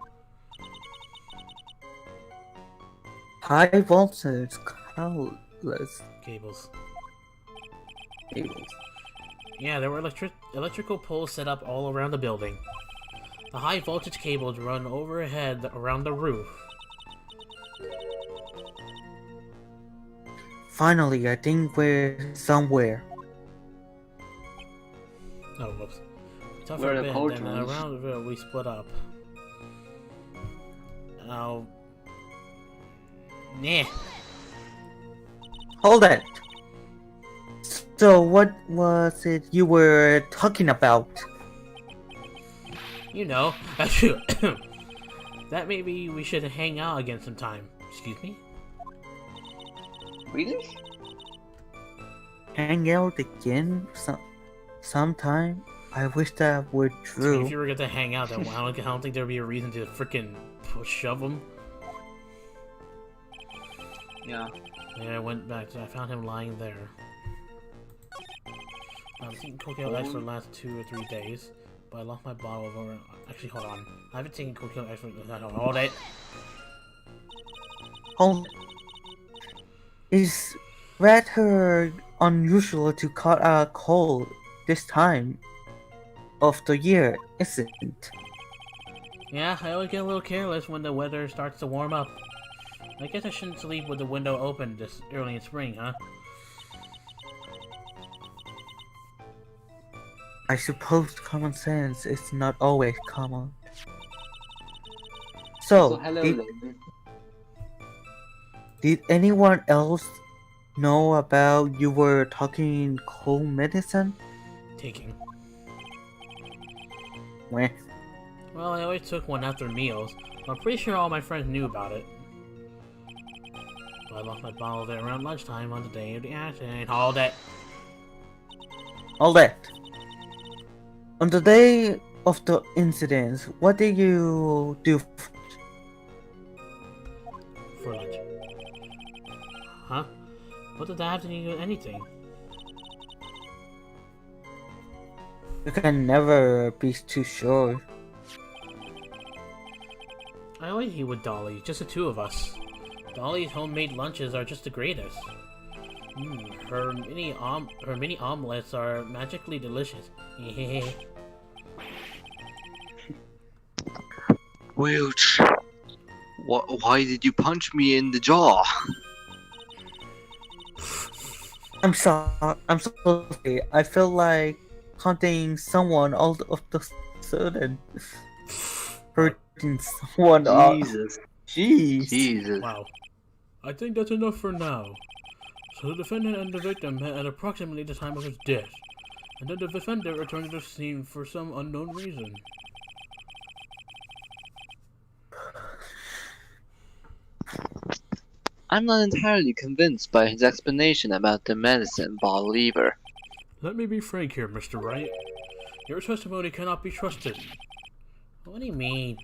High voltage cables. Cables. Yeah, there were electrical poles set up all around the building. The high voltage cables run overhead around the roof. Finally, I think we're somewhere. Oh, whoops. Tough Where a the bit, cold then ones? around we split up. Oh. Nah. Hold it. So, what was it you were talking about? You know, that maybe we should hang out again sometime. Excuse me? Really? Hang out again sometime? I wish that were true. If you were going to hang out, then I don't think there would be a reason to freaking shove him. Yeah. Yeah, I went back. I found him lying there. I've taken cocaine ice for the last 2 or 3 days, but I lost my bottle of over. Actually, hold on. I haven't taken cocaine ice for. Hold it. Hold. It's rather unusual to cut a cold this time of the year, isn't it? Yeah, I always get a little careless when the weather starts to warm up. I guess I shouldn't sleep with the window open this early in spring, huh? I suppose common sense is not always common. So, hello, did anyone else know about you were taking cold medicine? Taking. Meh. Well, I always took one after meals. I'm pretty sure all my friends knew about it. But I lost my bottle there around lunchtime on the day of the accident. All that. All that. On the day of the incident, what did you do? For lunch. Huh? What did that have to do with anything? You can never be too sure. I always eat with Dolly, just the two of us. Dolly's homemade lunches are just the greatest. Her mini omelets are magically delicious. Wilch, why did you punch me in the jaw? I'm sorry. I'm so sorry. I feel like hunting someone all of the sudden. Hurting someone. Jesus. Jeez. Jesus. Wow. I think that's enough for now. So the defendant and the victim met at approximately the time of his death, and then the defendant returned to the scene for some unknown reason. I'm not entirely convinced by his explanation about the medicine bottle either. Let me be frank here, Mr. Wright. Your testimony cannot be trusted. What do you mean?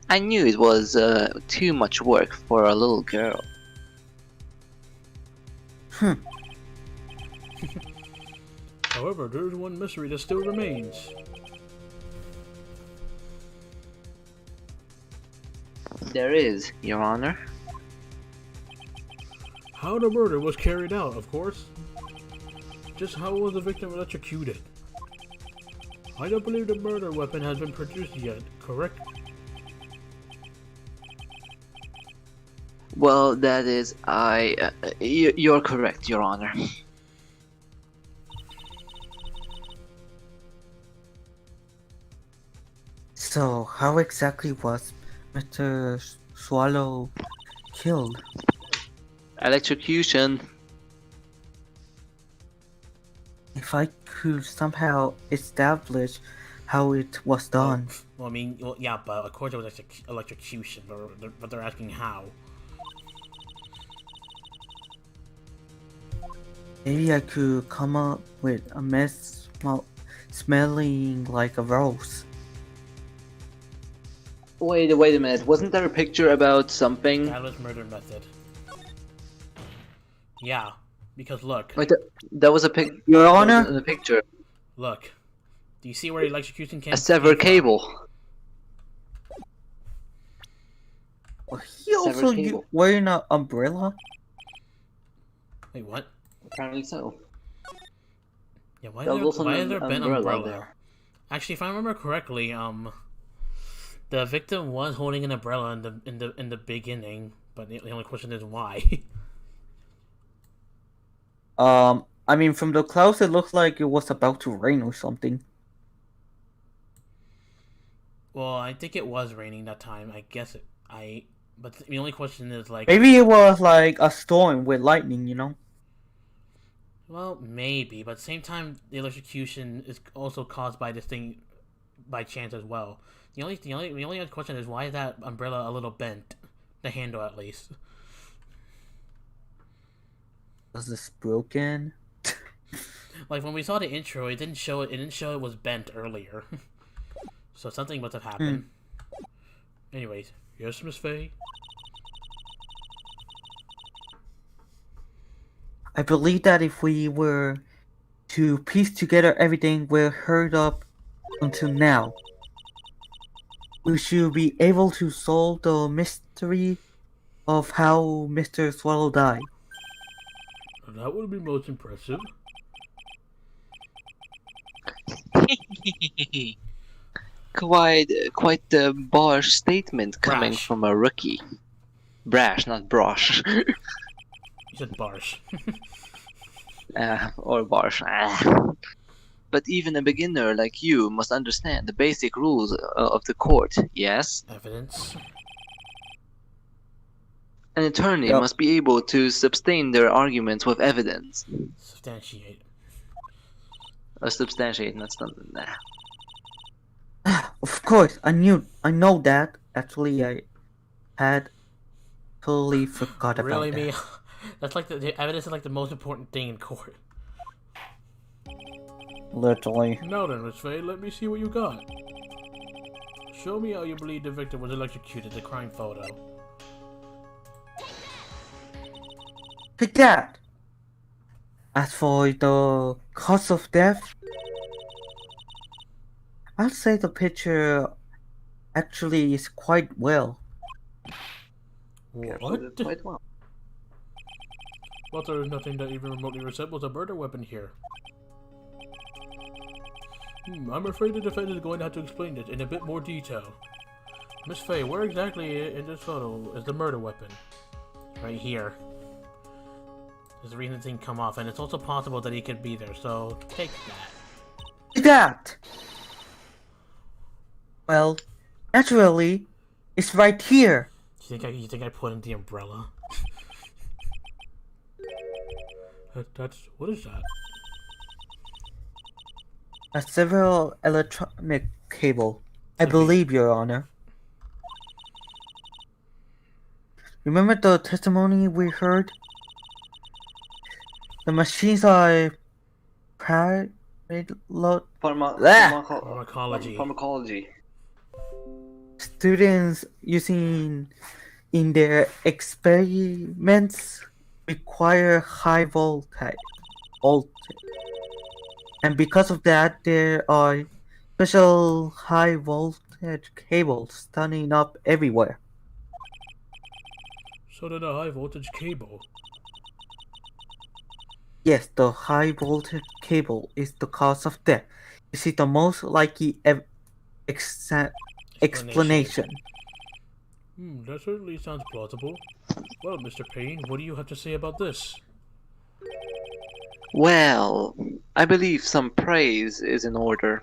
I knew it was too much work for a little girl. However, there is one mystery that still remains. There is, Your Honor. How the murder was carried out, of course. Just how was the victim electrocuted? I don't believe the murder weapon has been produced yet, correct? Well, that is, you're correct, Your Honor. So, how exactly was Mr. Swallow killed? Electrocution. If I could somehow establish how it was done, Well, I mean, well, yeah, but of course it was electrocution, but they're asking how. maybe I could come up with a mess smelling like a rose. Wait a minute. Wasn't there a picture about something? Catalyst murder method. Yeah, because look. Wait, that was a Your Honor? in the picture. Look. Do you see where electrocution came A severed from? cable. He also Severed cable. wearing an umbrella? Wait, what? Apparently so. Yeah, why There is was there, also why an is there been umbrella umbrella? there. Actually, if I remember correctly, the victim was holding an umbrella in the beginning, but the only question is why. I mean, from the clouds, it looked like it was about to rain or something. Well, I think it was raining that time. I guess it. But the only question is like. Maybe it was like a storm with lightning, you know? Well, maybe, but at the same time, the electrocution is also caused by this thing, by chance as well. The only other question is why is that umbrella a little bent, the handle at least. Was this broken? Like when we saw the intro, it didn't show it was bent earlier, so something must have happened. Anyways, yes, Miss Faye. I believe that if we were to piece together everything we've heard up until now, we should be able to solve the mystery of how Mr. Swallow died. That would be most impressive. Quite the harsh statement coming Brash. from a rookie. Brash, not brosh. You said barsh. Or barsh. But even a beginner like you must understand the basic rules of the court, yes? Evidence. An attorney Yep. must be able to sustain their arguments with evidence. Substantiate. Substantiate, not something. Of course, I know that. Actually, I had totally forgot about Really, that. me? That's like the evidence is like the most important thing in court. Literally. Now then, Miss Faye, let me see what you got. Show me how you believe the victim was electrocuted. The crime photo. Take that! As for the cause of death, I'd say the picture actually is quite well. What? Quite well. But there is nothing that even remotely resembles a murder weapon here. I'm afraid the defense is going to have to explain this in a bit more detail. Miss Faye, where exactly in this photo is the murder weapon? Right here. There's the reason the thing come off, and it's also possible that he could be there, so take that. Take that! Well, naturally, it's right here. You think I put in the umbrella? That's what is that? A several electronic cable. I believe, Your Honor. Remember the testimony we heard? The machines are Pharmacology. Students using in their experiments require high voltage. And because of that, there are special high voltage cables standing up everywhere. So did a high voltage cable. Yes, the high voltage cable is the cause of death. This is the most likely explanation. That certainly sounds plausible. Well, Mr. Payne, what do you have to say about this? Well, I believe some praise is in order.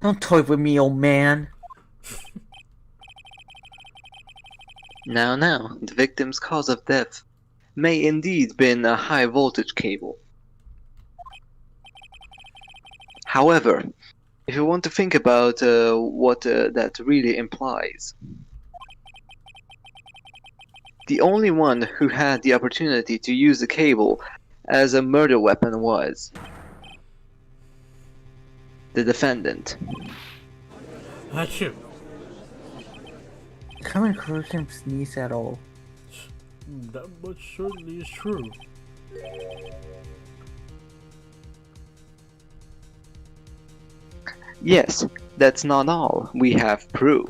Don't toy with me, old man. Now, the victim's cause of death may indeed been a high voltage cable. However, if you want to think about what that really implies, the only one who had the opportunity to use the cable as a murder weapon was the defendant. Achoo! Haven't heard him sneeze at all. That much certainly is true. Yes, that's not all. We have proof.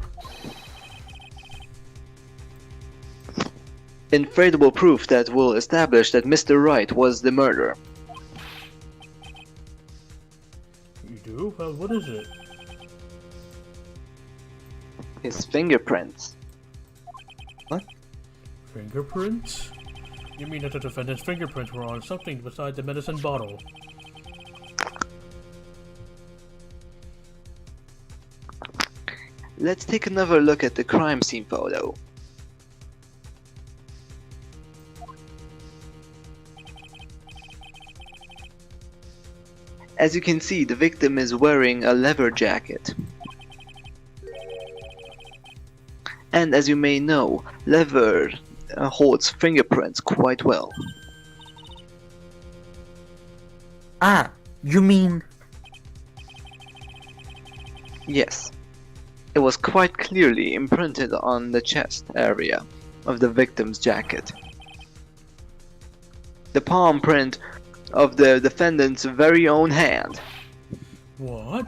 Infallible proof that will establish that Mr. Wright was the murderer. You do? Well, what is it? His fingerprints. What? Fingerprints? You mean that the defendant's fingerprints were on something besides the medicine bottle? Let's take another look at the crime scene photo. As you can see, the victim is wearing a leather jacket. And as you may know, leather holds fingerprints quite well. Ah, you mean... Yes, it was quite clearly imprinted on the chest area of the victim's jacket. The palm print of the defendant's very own hand. What?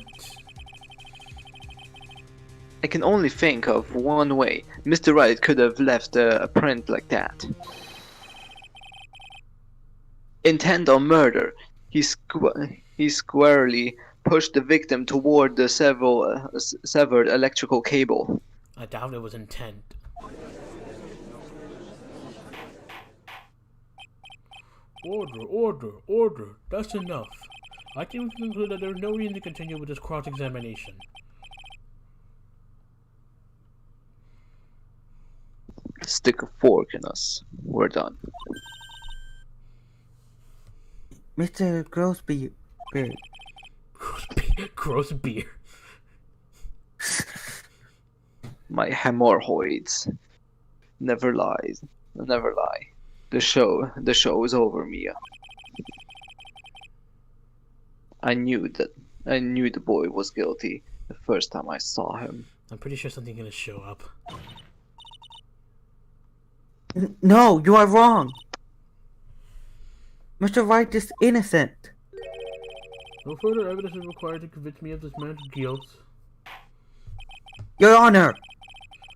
I can only think of one way Mr. Wright could have left a print like that. Intent on murder. He squarely pushed the victim toward the severed electrical cable. I doubt it was intent. Order. That's enough. I can conclude that there's no reason to continue with this cross-examination. Stick a fork in us. We're done. Mr. Grosby... Gross beer. My hemorrhoids never lie. The show is over, Mia. I knew the boy was guilty the first time I saw him. I'm pretty sure something's gonna show up. No, you are wrong. Mr. Wright is innocent. No further evidence is required to convince me of this man's guilt. Your Honor!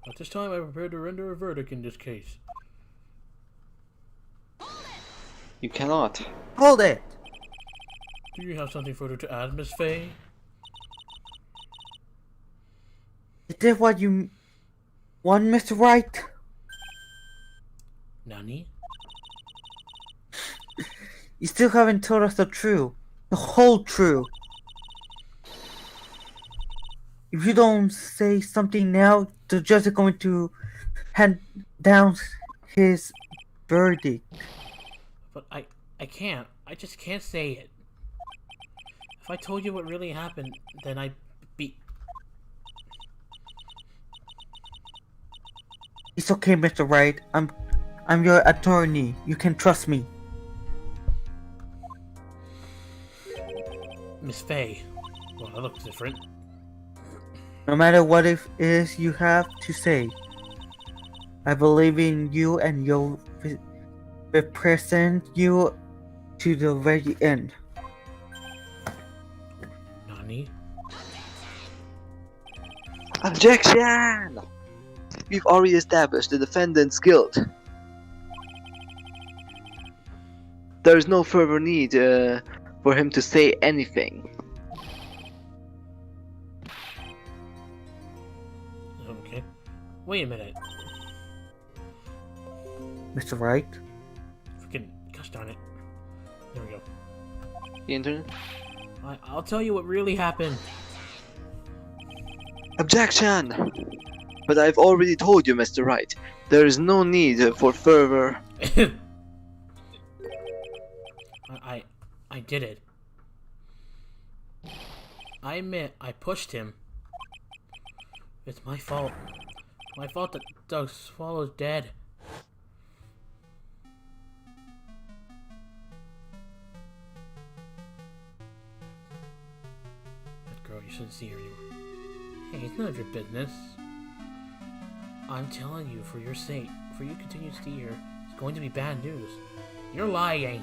At this time, I prepare to render a verdict in this case. You cannot. Hold it! Do you have something further to add, Miss Faye? Is this what you want, Mr. Wright? Nani? You still haven't told us the truth. The whole truth. If you don't say something now, the judge is going to hand down his verdict. But I can't. I just can't say it. If I told you what really happened, then I'd be... It's okay, Mr. Wright. I'm your attorney. You can trust me. Miss Faye. Well, that looks different. No matter what it is you have to say, I believe in you and you'll represent you to the very end. Nani? Objection! We've already established the defendant's guilt. There's no further need for him to say anything. Okay. Wait a minute. Mr. Wright. Freaking, gosh darn it. There we go. The internet? I'll tell you what really happened. Objection! But I've already told you, Mr. Wright. There is no need for further. I did it. I admit I pushed him. It's my fault. My fault that Doug Swallow's dead. That girl, you shouldn't see her anymore. Hey, it's none of your business. I'm telling you, for your sake, for you continue to see her, it's going to be bad news. You're lying.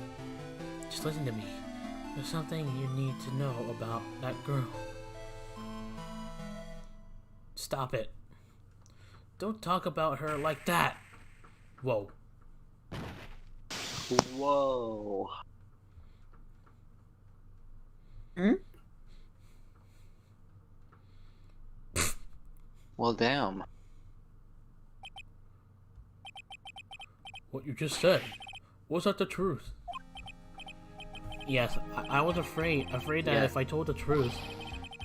Just listen to me. There's something you need to know about that girl. Stop it. Don't talk about her like that. Whoa. Whoa. Hmm? Well, damn. What you just said, was that the truth? Yes, I was afraid that if I told the truth,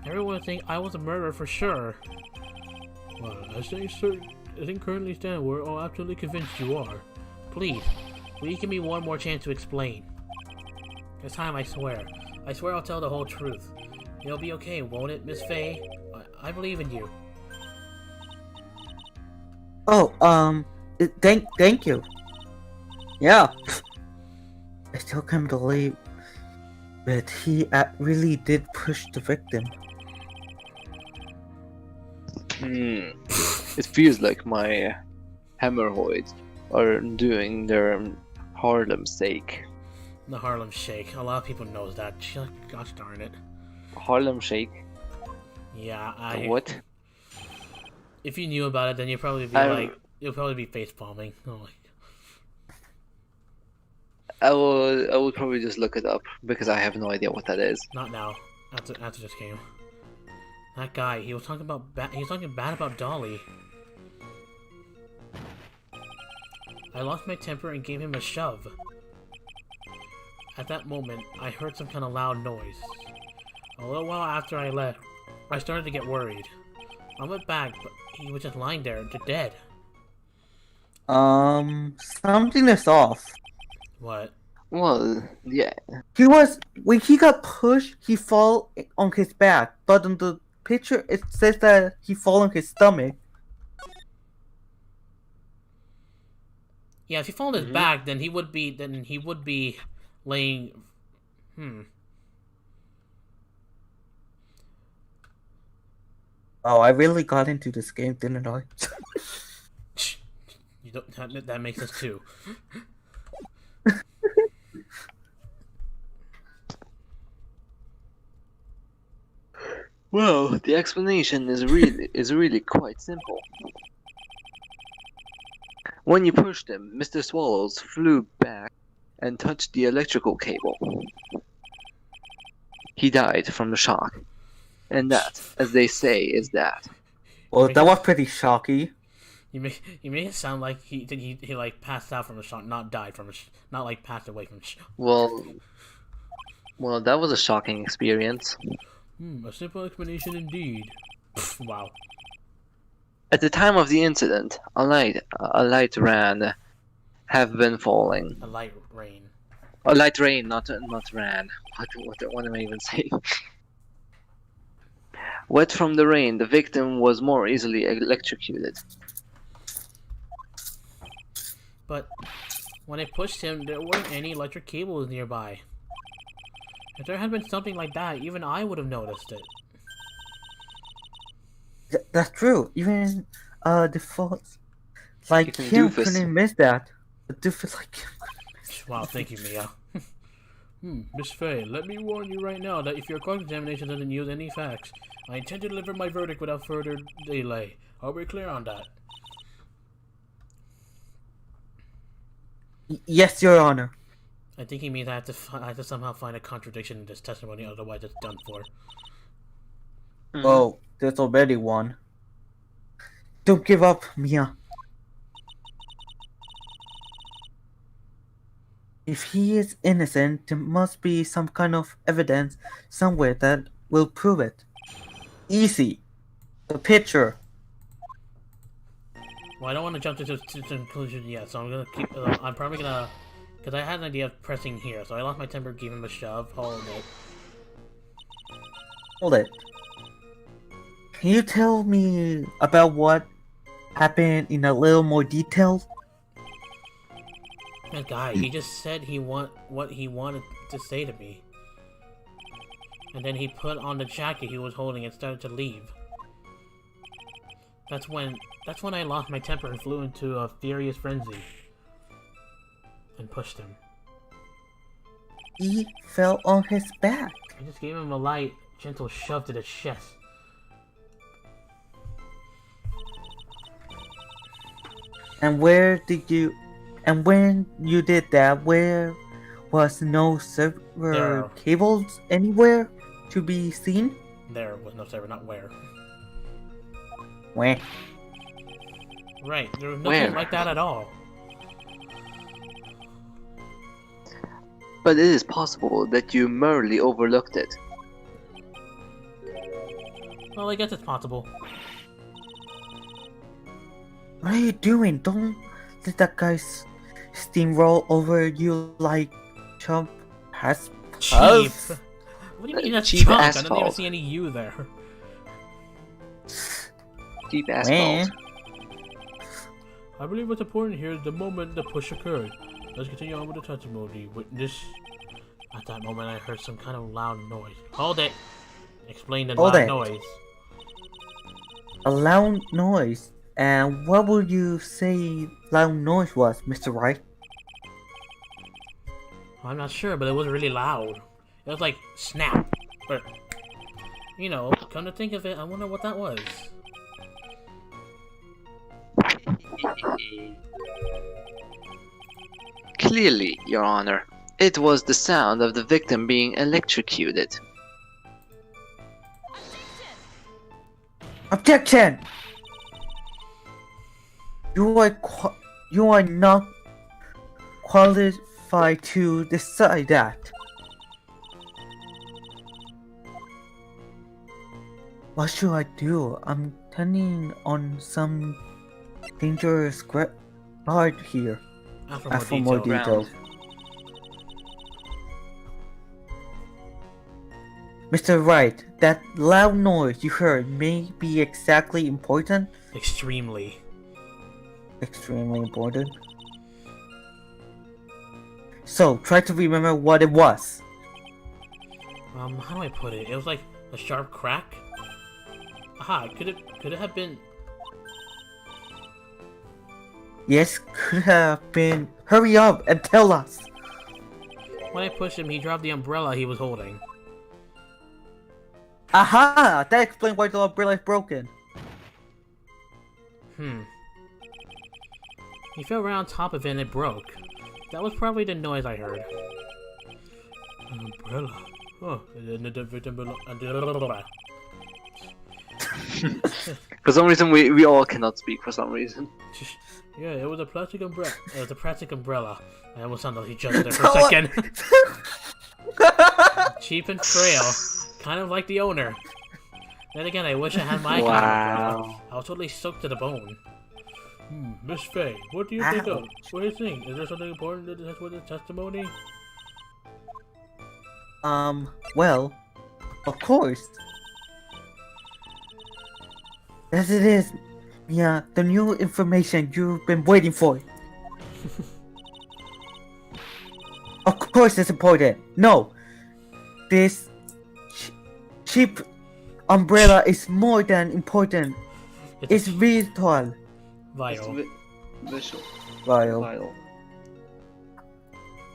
everyone would think I was a murderer for sure. Well, as things currently stand, we're all absolutely convinced you are. Please give me one more chance to explain. This time I swear I'll tell the whole truth. It'll be okay, won't it, Miss Faye? I believe in you. Oh, thank you. Yeah. I still can't believe that he really did push the victim. It feels like my hemorrhoids are doing their Harlem Shake. The Harlem Shake. A lot of people knows that. Gosh darn it. Harlem Shake? Yeah, What? If you knew about it, then you'd probably be you'll probably be face palming. Oh my. I will probably just look it up because I have no idea what that is. Not now. After this game. That guy, he was talking bad about Dolly. I lost my temper and gave him a shove. At that moment, I heard some kind of loud noise. A little while after I left, I started to get worried. I went back, but he was just lying there, dead. Something is off. What? Well, yeah. When he got pushed, he fall on his back, but on the picture it says that he fall on his stomach. Yeah, if he fall on his back, then he would be laying. Oh, I really got into this game, didn't I? You don't. That makes us two. Well, the explanation is really quite simple. When you pushed him, Mr. Swallows flew back and touched the electrical cable. He died from the shock. And that, as they say, is that. Well, that was pretty shocking. You make it sound like he like passed out from a shock, not died from a not like passed away from a shock. Well, that was a shocking experience. A simple explanation indeed. Wow. At the time of the incident, a light rain have been falling. A light rain. A light rain, not ran. What am I even saying? Wet from the rain, the victim was more easily electrocuted. But when I pushed him, there weren't any electric cables nearby. If there had been something like that, even I would have noticed it. That's true. Even the fault, like Even him Doofus. couldn't miss that. The Doofus like him. Wow, thank you, Mia. Miss Faye, let me warn you right now that if your cross-examination doesn't use any facts, I intend to deliver my verdict without further delay. Are we clear on that? Yes, Your Honor. I think he means I have to somehow find a contradiction in this testimony, otherwise it's done for. Oh, there's already one. Don't give up, Mia. If he is innocent, there must be some kind of evidence somewhere that will prove it. Easy. The picture. Well, I don't want to jump to conclusion yet, so I'm gonna keep. I'm probably gonna, because I had an idea of pressing here, so I lost my temper, gave him a shove. Hold it. Hold it. Can you tell me about what happened in a little more detail? That guy, he just said what he wanted to say to me. And then he put on the jacket he was holding and started to leave. That's when I lost my temper and flew into a furious frenzy. And pushed him. He fell on his back. I just gave him a light, gentle shove to the chest. And when you did that, where was no server cables anywhere to be seen? There was no server, not where. Where? Right, there was nothing like that at all. But it is possible that you merely overlooked it. Well, I guess it's possible. What are you doing? Don't let that guy steamroll over you like chump has. Cheap! What do you mean that's Cheap chunk? asphalt. I don't even see any U there. Deep asphalt. I believe what's important here is the moment the push occurred. Let's continue on with the testimony. Witness. At that moment, I heard some kind of loud noise. Hold it! Explain the loud noise. A loud noise? And what would you say loud noise was, Mr. Wright? I'm not sure, but it was really loud. It was like, snap. Or, you know, come to think of it, I wonder what that was. Clearly, Your Honor, it was the sound of the victim being electrocuted. Objection! You are not qualified to decide that. What should I do? I'm turning on some dangerous guard here. For more details. Mr. Wright, that loud noise you heard may be exactly important? Extremely. Extremely important. So, try to remember what it was. How do I put it? It was like a sharp crack? Aha, could it have been... Yes, could have been. Hurry up and tell us! When I pushed him, he dropped the umbrella he was holding. Aha! That explains why the umbrella is broken. He fell right on top of it and it broke. That was probably the noise I heard. Umbrella. Oh, For some reason, we all cannot speak for some reason. Yeah, it was a plastic umbrella. It was a plastic umbrella. I almost sounded like he judged there for a second. Cheap and frail. Kind of like the owner. Then again, I wish I had my kind of umbrella. I was totally soaked to the bone. Miss Faye, what do you think of? What do you think? Is there something important that has with the testimony? Well, of course. As it is, yeah, the new information you've been waiting for. Of course it's important. No, this cheap umbrella is more than important. It's vital. Vital. Vital.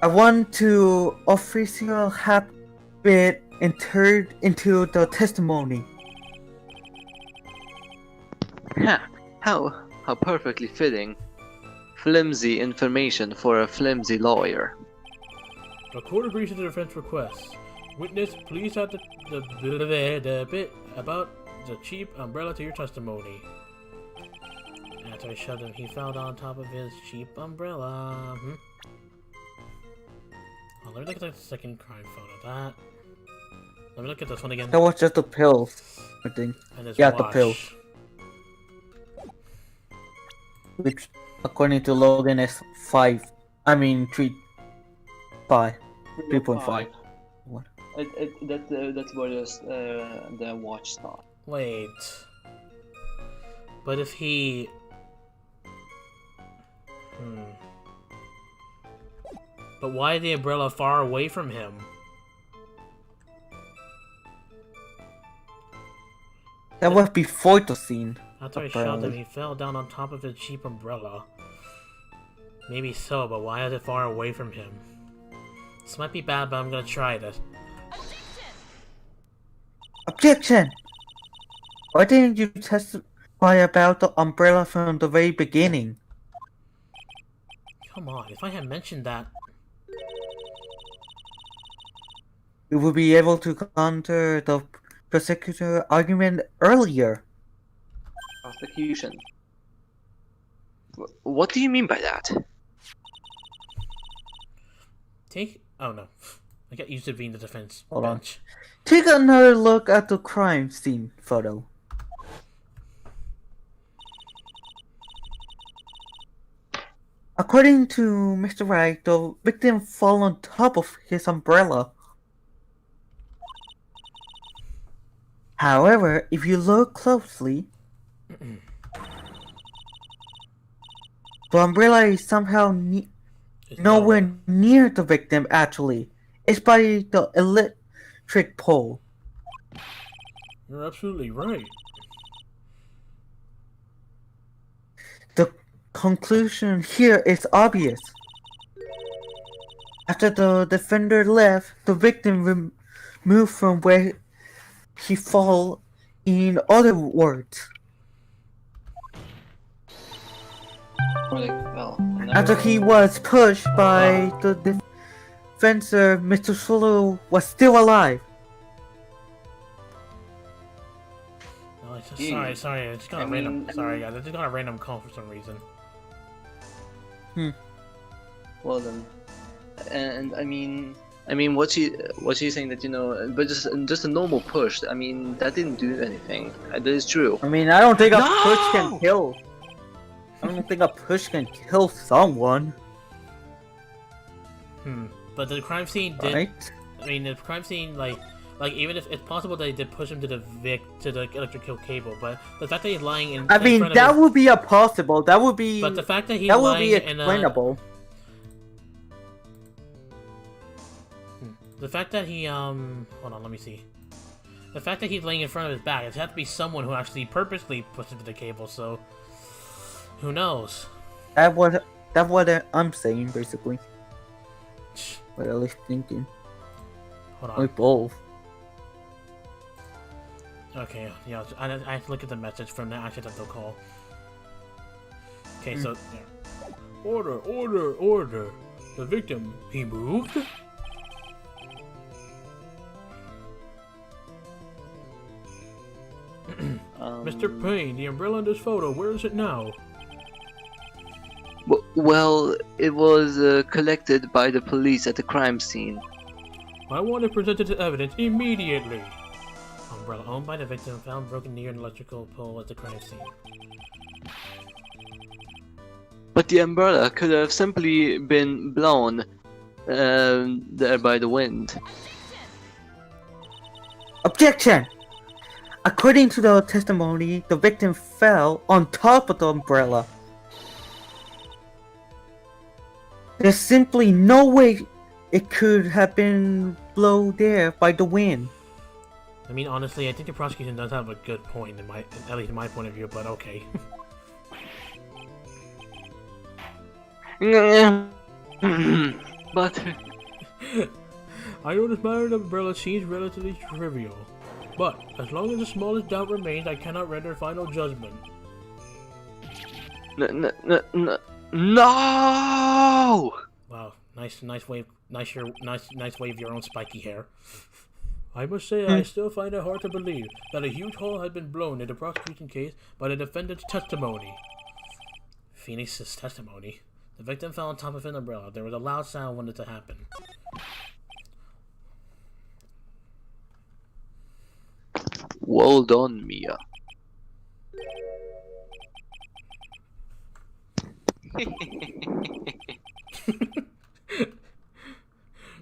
I want to officially have it entered into the testimony. How perfectly fitting. Flimsy information for a flimsy lawyer. The court agrees to the defense request. Witness, please add the bit about the cheap umbrella to your testimony. After I shoved him, he fell on top of his cheap umbrella. let me look at the second crime photo. Let me look at this one again. That was just the pills, I think. And his Yeah, watch. the pills. Which, according to Logan, is 5. I mean, 3. 5. 3.5. What? That's where the watch starts. Wait. But if he... But why the umbrella far away from him? That was before the scene. After I shot him, he fell down on top of his cheap umbrella. Maybe so, but why is it far away from him? This might be bad, but I'm gonna try this. Objection! Why didn't you testify about the umbrella from the very beginning? Come on, if I had mentioned that... You would be able to counter the prosecutor argument earlier. Prosecution. What do you mean by that? Oh no. I got used to being the defense Hold bench. on. Take another look at the crime scene photo. According to Mr. Wright, the victim fell on top of his umbrella. However, if you look closely, the umbrella is somehow nowhere near the victim, actually. It's by the electric pole. You're absolutely right. The conclusion here is obvious. After the defender left, the victim moved from where he fell. In other words, after he was pushed by the defender, Mr. Solo was still alive. Oh, sorry, I just got a random. Sorry, guys, I just got a random call for some reason. Well then, and I mean, what's he saying that but just a normal push. I mean, that didn't do anything. That is true. I mean, I don't think a push can kill. I don't think a push can kill someone. But the crime scene did. Right? I mean, the crime scene, like even if it's possible they did push him to the electrical cable, but the fact that he's lying in. I mean, that would be a possible. That would be. But the fact that he's that would lying be explainable. The fact that he hold on, let me see. The fact that he's laying in front of his back, it has to be someone who actually purposely pushed him to the cable. So, who knows? That's what I'm saying, basically. Or at least thinking. Hold on. Or both. Okay, yeah, I have to look at the message from the accidental call. Okay, so... Yeah. Order! The victim, he moved? Mr. Payne, the umbrella in this photo, where is it now? Well, it was collected by the police at the crime scene. I want it presented as evidence immediately. Umbrella owned by the victim found broken near an electrical pole at the crime scene. But the umbrella could have simply been blown there by the wind. Objection! According to the testimony, the victim fell on top of the umbrella. There's simply no way it could have been blown there by the wind. I mean, honestly, I think the prosecution does have a good point, at least in my point of view, but okay. But... I know this matter of the umbrella seems relatively trivial, but as long as the smallest doubt remains, I cannot render final judgment. No! Wow, nice wave of your own spiky hair. I must say, I still find it hard to believe that a huge hole had been blown in the prosecution case by the defendant's testimony. Phoenix's testimony. The victim fell on top of an umbrella. There was a loud sound when it happened. Well done, Mia.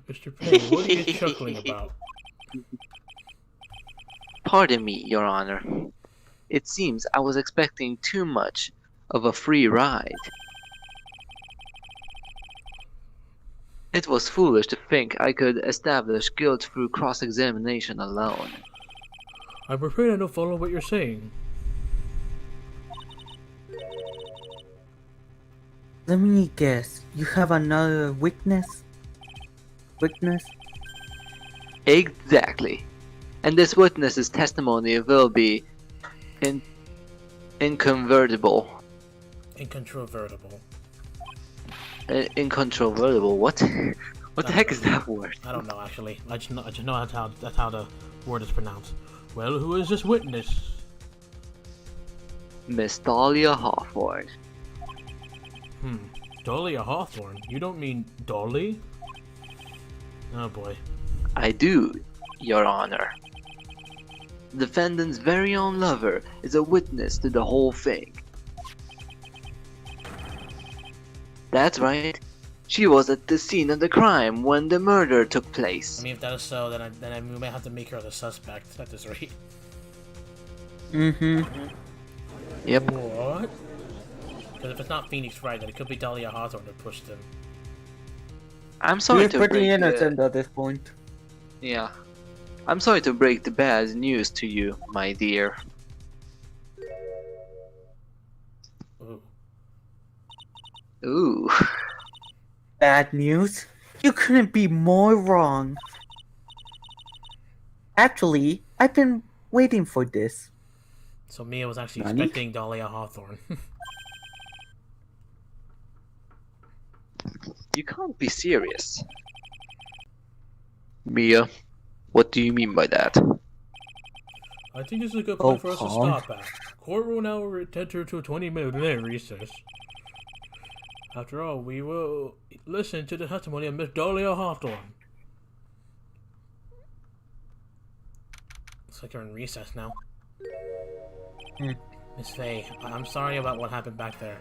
Mr. Payne, what are you chuckling about? Pardon me, Your Honor. It seems I was expecting too much of a free ride. It was foolish to think I could establish guilt through cross-examination alone. I'm afraid I don't follow what you're saying. Let me guess. You have another witness? Exactly. And this witness's testimony will be incontrovertible. Incontrovertible. Incontrovertible? What? What the heck is that word? I don't know actually. I just know that's how the word is pronounced. Well, who is this witness? Miss Dahlia Hawthorne. Dahlia Hawthorne? You don't mean Dolly? Oh boy. I do, Your Honor. Defendant's very own lover is a witness to the whole thing. That's right. She was at the scene of the crime when the murder took place. I mean, if that is so, then we might have to make her the suspect at this rate. Yep. What? Because if it's not Phoenix Wright, then it could be Dahlia Hawthorne that pushed him. I'm sorry You're to pretty break innocent at this point. Yeah. I'm sorry to break the bad news to you, my dear. Ooh. Ooh. Bad news? You couldn't be more wrong. Actually, I've been waiting for this. So Mia was actually Nani? expecting Dahlia Hawthorne. You can't be serious. Mia, what do you mean by that? I think this is a good Oh, point for us to calm. stop at. Court will now enter to a 20-minute recess. After all, we will listen to the testimony of Miss Dahlia Hawthorne. Looks like you're in recess now. Miss Faye, I'm sorry about what happened back there.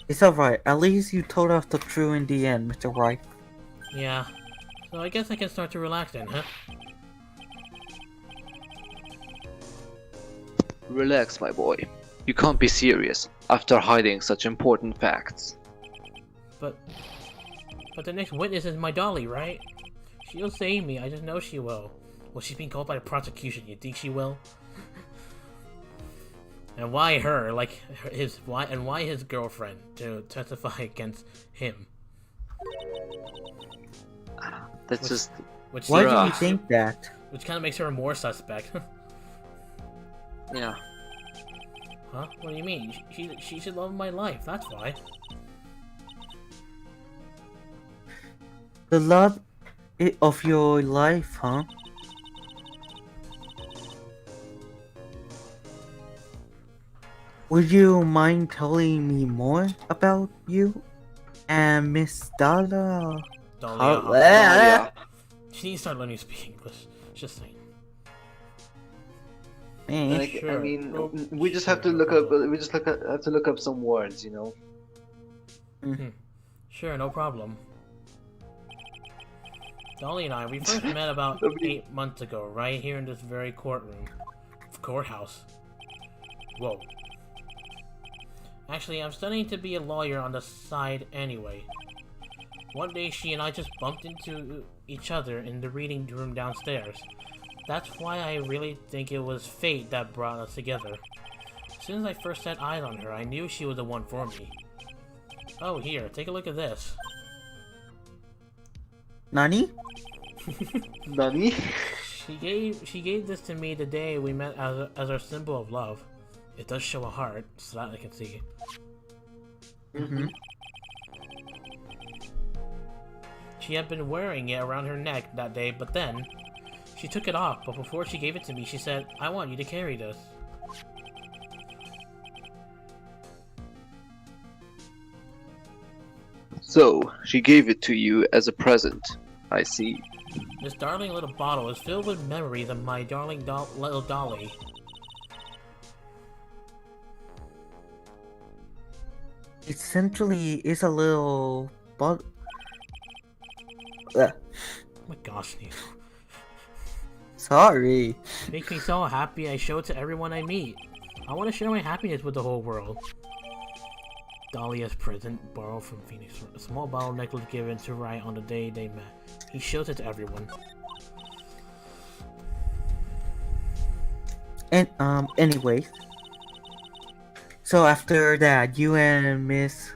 It's alright, at least you told us the truth in the end, Mr. Wright. Yeah. So I guess I can start to relax then, huh? Relax, my boy. You can't be serious after hiding such important facts. But the next witness is my Dolly, right? She'll save me, I just know she will. Well, she's being called by the prosecution, you think she will? And why her? Like, why his girlfriend to testify against him? That's just... Which Why do Bruh. you think that? Which kind of makes her more suspect. Yeah. Huh? What do you mean? She should love my life, that's why. The love of your life, huh? Would you mind telling me more about you and Miss Dahlia? Dahlia Hawthorne. Yeah. She needs to start learning to speak English. Just saying. Like, Sure. I mean, Oh, we just have to sure, look no up. problem. We just have to look up some words, you know. Sure, no problem. Dolly and I, we first met about 8 months ago, right here in this very courthouse. Whoa. Actually, I'm studying to be a lawyer on the side anyway. One day she and I just bumped into each other in the reading room downstairs. That's why I really think it was fate that brought us together. As soon as I first set eyes on her, I knew she was the one for me. Oh, here, take a look at this. Nani? Nani? She gave this to me the day we met as our symbol of love. It does show a heart, so that I can see. She had been wearing it around her neck that day, but then she took it off. But before she gave it to me, she said, "I want you to carry this." So she gave it to you as a present. I see. This darling little bottle is filled with memories of my darling little Dolly. It essentially is a little bottle. Oh my gosh, Neil. Sorry. Makes me so happy I show it to everyone I meet. I want to share my happiness with the whole world. Dahlia's present, borrowed from Phoenix. A small bottle necklace given to Wright on the day they met. He shows it to everyone. And anyway. So after that, you and Miss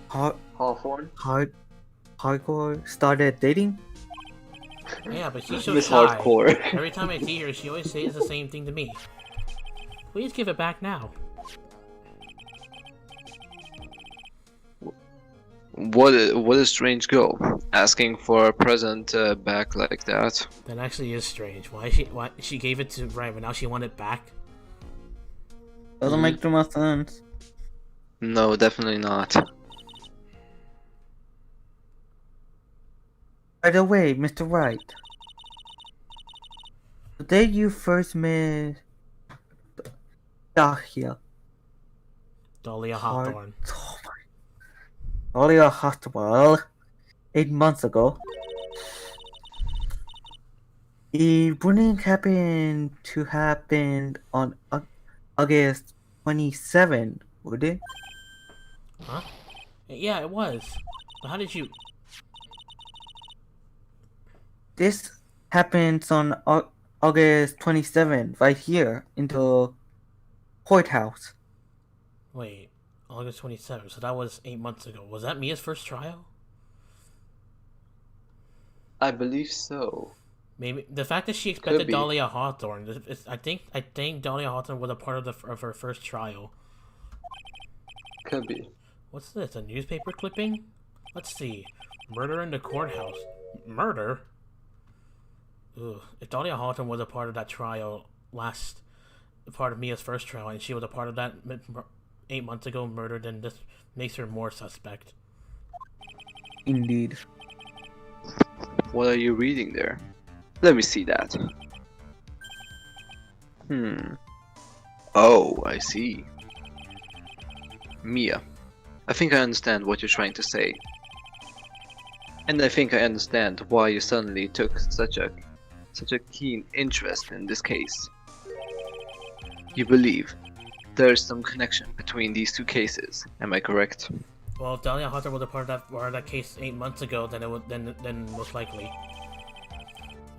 Hawthorne? Hardcore started dating? Yeah, but she's so Miss shy. Hardcore. Every time I see her, she always says the same thing to me. Please give it back now. What a strange goal, asking for a present back like that. That actually is strange. Why she gave it to Wright, but now she wanted it back? Doesn't make too much sense. No, definitely not. By the way, Mr. Wright. The day you first met Dahlia. Dahlia Hawthorne. Dahlia Hawthorne. 8 months ago. It wouldn't happen to happen on August 27, would it? Huh? Yeah, it was. But how did you... This happens on August 27, right here, in the courthouse. Wait, August 27th, so that was 8 months ago. Was that Mia's first trial? I believe so. Maybe the fact that she expected Dahlia Hawthorne. I think Dahlia Hawthorne was a part of her first trial. Could be. What's this? A newspaper clipping? Let's see. Murder in the courthouse. Murder? Ugh. If Dahlia Hawthorne was a part of that trial part of Mia's first trial, and she was a part of that 8 months ago murder, then this makes her more suspect. Indeed. What are you reading there? Let me see that. Oh, I see. Mia, I think I understand what you're trying to say. And I think I understand why you suddenly took such a keen interest in this case. You believe there is some connection between these two cases, am I correct? Well, if Dahlia Hawthorne was a part of that case 8 months ago, then most likely.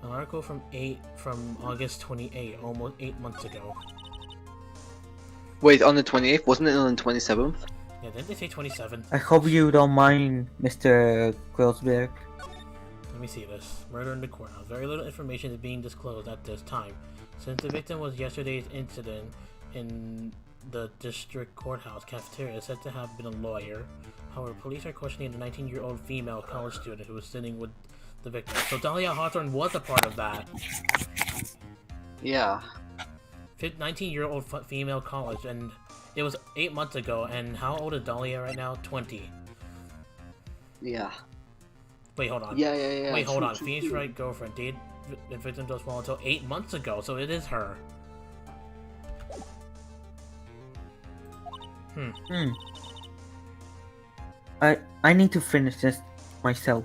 An article from August 28, almost 8 months ago. Wait, on the 28th? Wasn't it on the 27th? Yeah, didn't they say 27? I hope you don't mind, Mr. Grosberg. Let me see this. Murder in the courthouse. Very little information is being disclosed at this time, since the victim was yesterday's incident in the district courthouse cafeteria, said to have been a lawyer. However, police are questioning the 19-year-old female college student who was sitting with the victim. So Dahlia Hawthorne was a part of that. Yeah. 19-year-old female college, and it was 8 months ago. And how old is Dahlia right now? 20. Yeah. Wait, hold on. Yeah. Wait, hold on. Phoenix Wright girlfriend dated the victim does well until 8 months ago, so it is her. I need to finish this myself.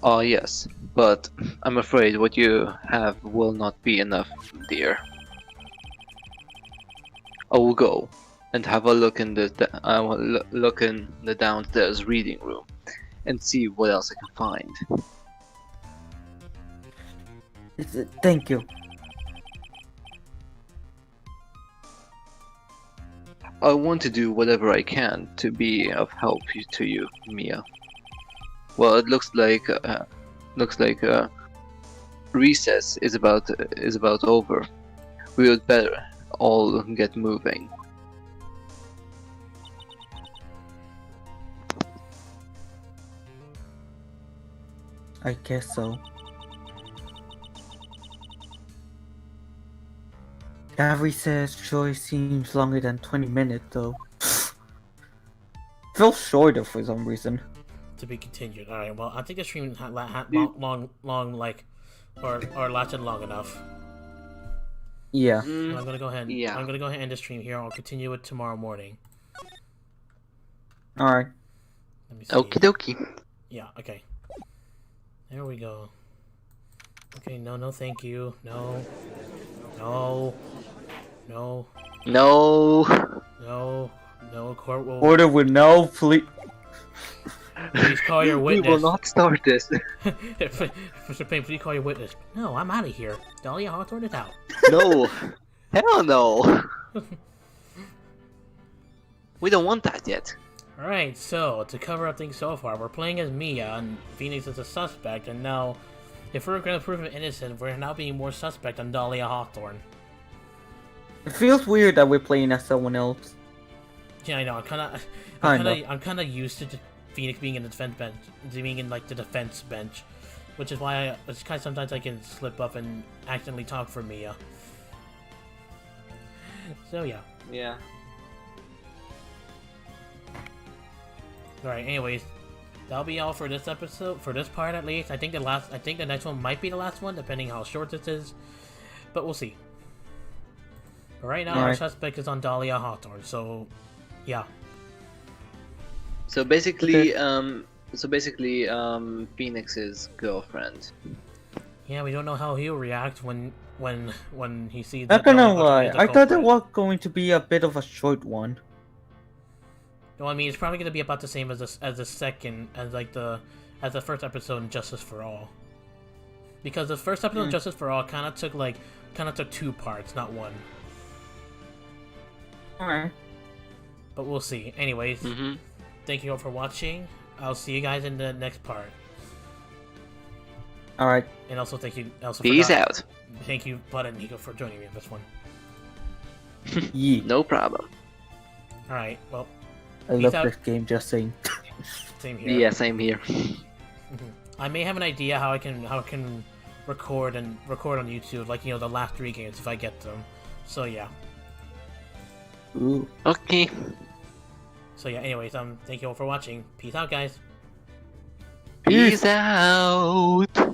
Oh yes, but I'm afraid what you have will not be enough, dear. I will go and have a look in the downstairs reading room and see what else I can find. Thank you. I want to do whatever I can to be of help to you, Mia. Well, it looks like recess is about over. We would better all get moving. I guess so. That recess sure seems longer than 20 minutes though. feels shorter for some reason. To be continued. All right. Well, I think the stream long like, or lasted long enough. Yeah. So I'm gonna go ahead. Yeah. I'm gonna go ahead and end the stream here. I'll continue it tomorrow morning. All right. Let me see. Okie dokie. Yeah. Okay. There we go. Okay. No. Thank you. No. No. No. No. No. Court will. Order with no please. Please call your We witness. will not start this. Mr. Payne, please call your witness. No, I'm out of here. Dahlia Hawthorne is out. No. Hell no. We don't want that yet. Alright, so, to cover up things so far, we're playing as Mia, and Phoenix is a suspect, and now, if we're gonna prove him innocent, we're now being more suspect on Dahlia Hawthorne. It feels weird that we're playing as someone else. Yeah, I know, I'm kinda used to Phoenix being in the defense bench, being in, like, the defense bench, which is why it's kind of sometimes I can slip up and accidentally talk for Mia. So, yeah. Yeah. Alright, anyways, that'll be all for this episode, for this part at least. I think the next one might be the last one, depending how short this is, but we'll see. But right now, our suspect is on Dahlia Hawthorne, so, yeah. So basically, Phoenix's girlfriend. Yeah, we don't know how he'll react when he sees. Not gonna lie, I thought it was going to be a bit of a short one. No, I mean it's probably gonna be about the same as the first episode in Justice for All. Because the first episode of Justice for All kind of took 2 parts, not 1. Alright. But we'll see. Anyways, thank you all for watching. I'll see you guys in the next part. Alright. And also thank you. Peace out. Thank you, Bud and Nico, for joining me in this one. Yeah. No problem. All right. Well. I love this game. Just saying. Same here. Yeah, same here. I may have an idea how I can record on YouTube, like the last 3 games if I get them. So yeah. Ooh. Okay. So yeah. Anyways, thank you all for watching. Peace out, guys. Peace out.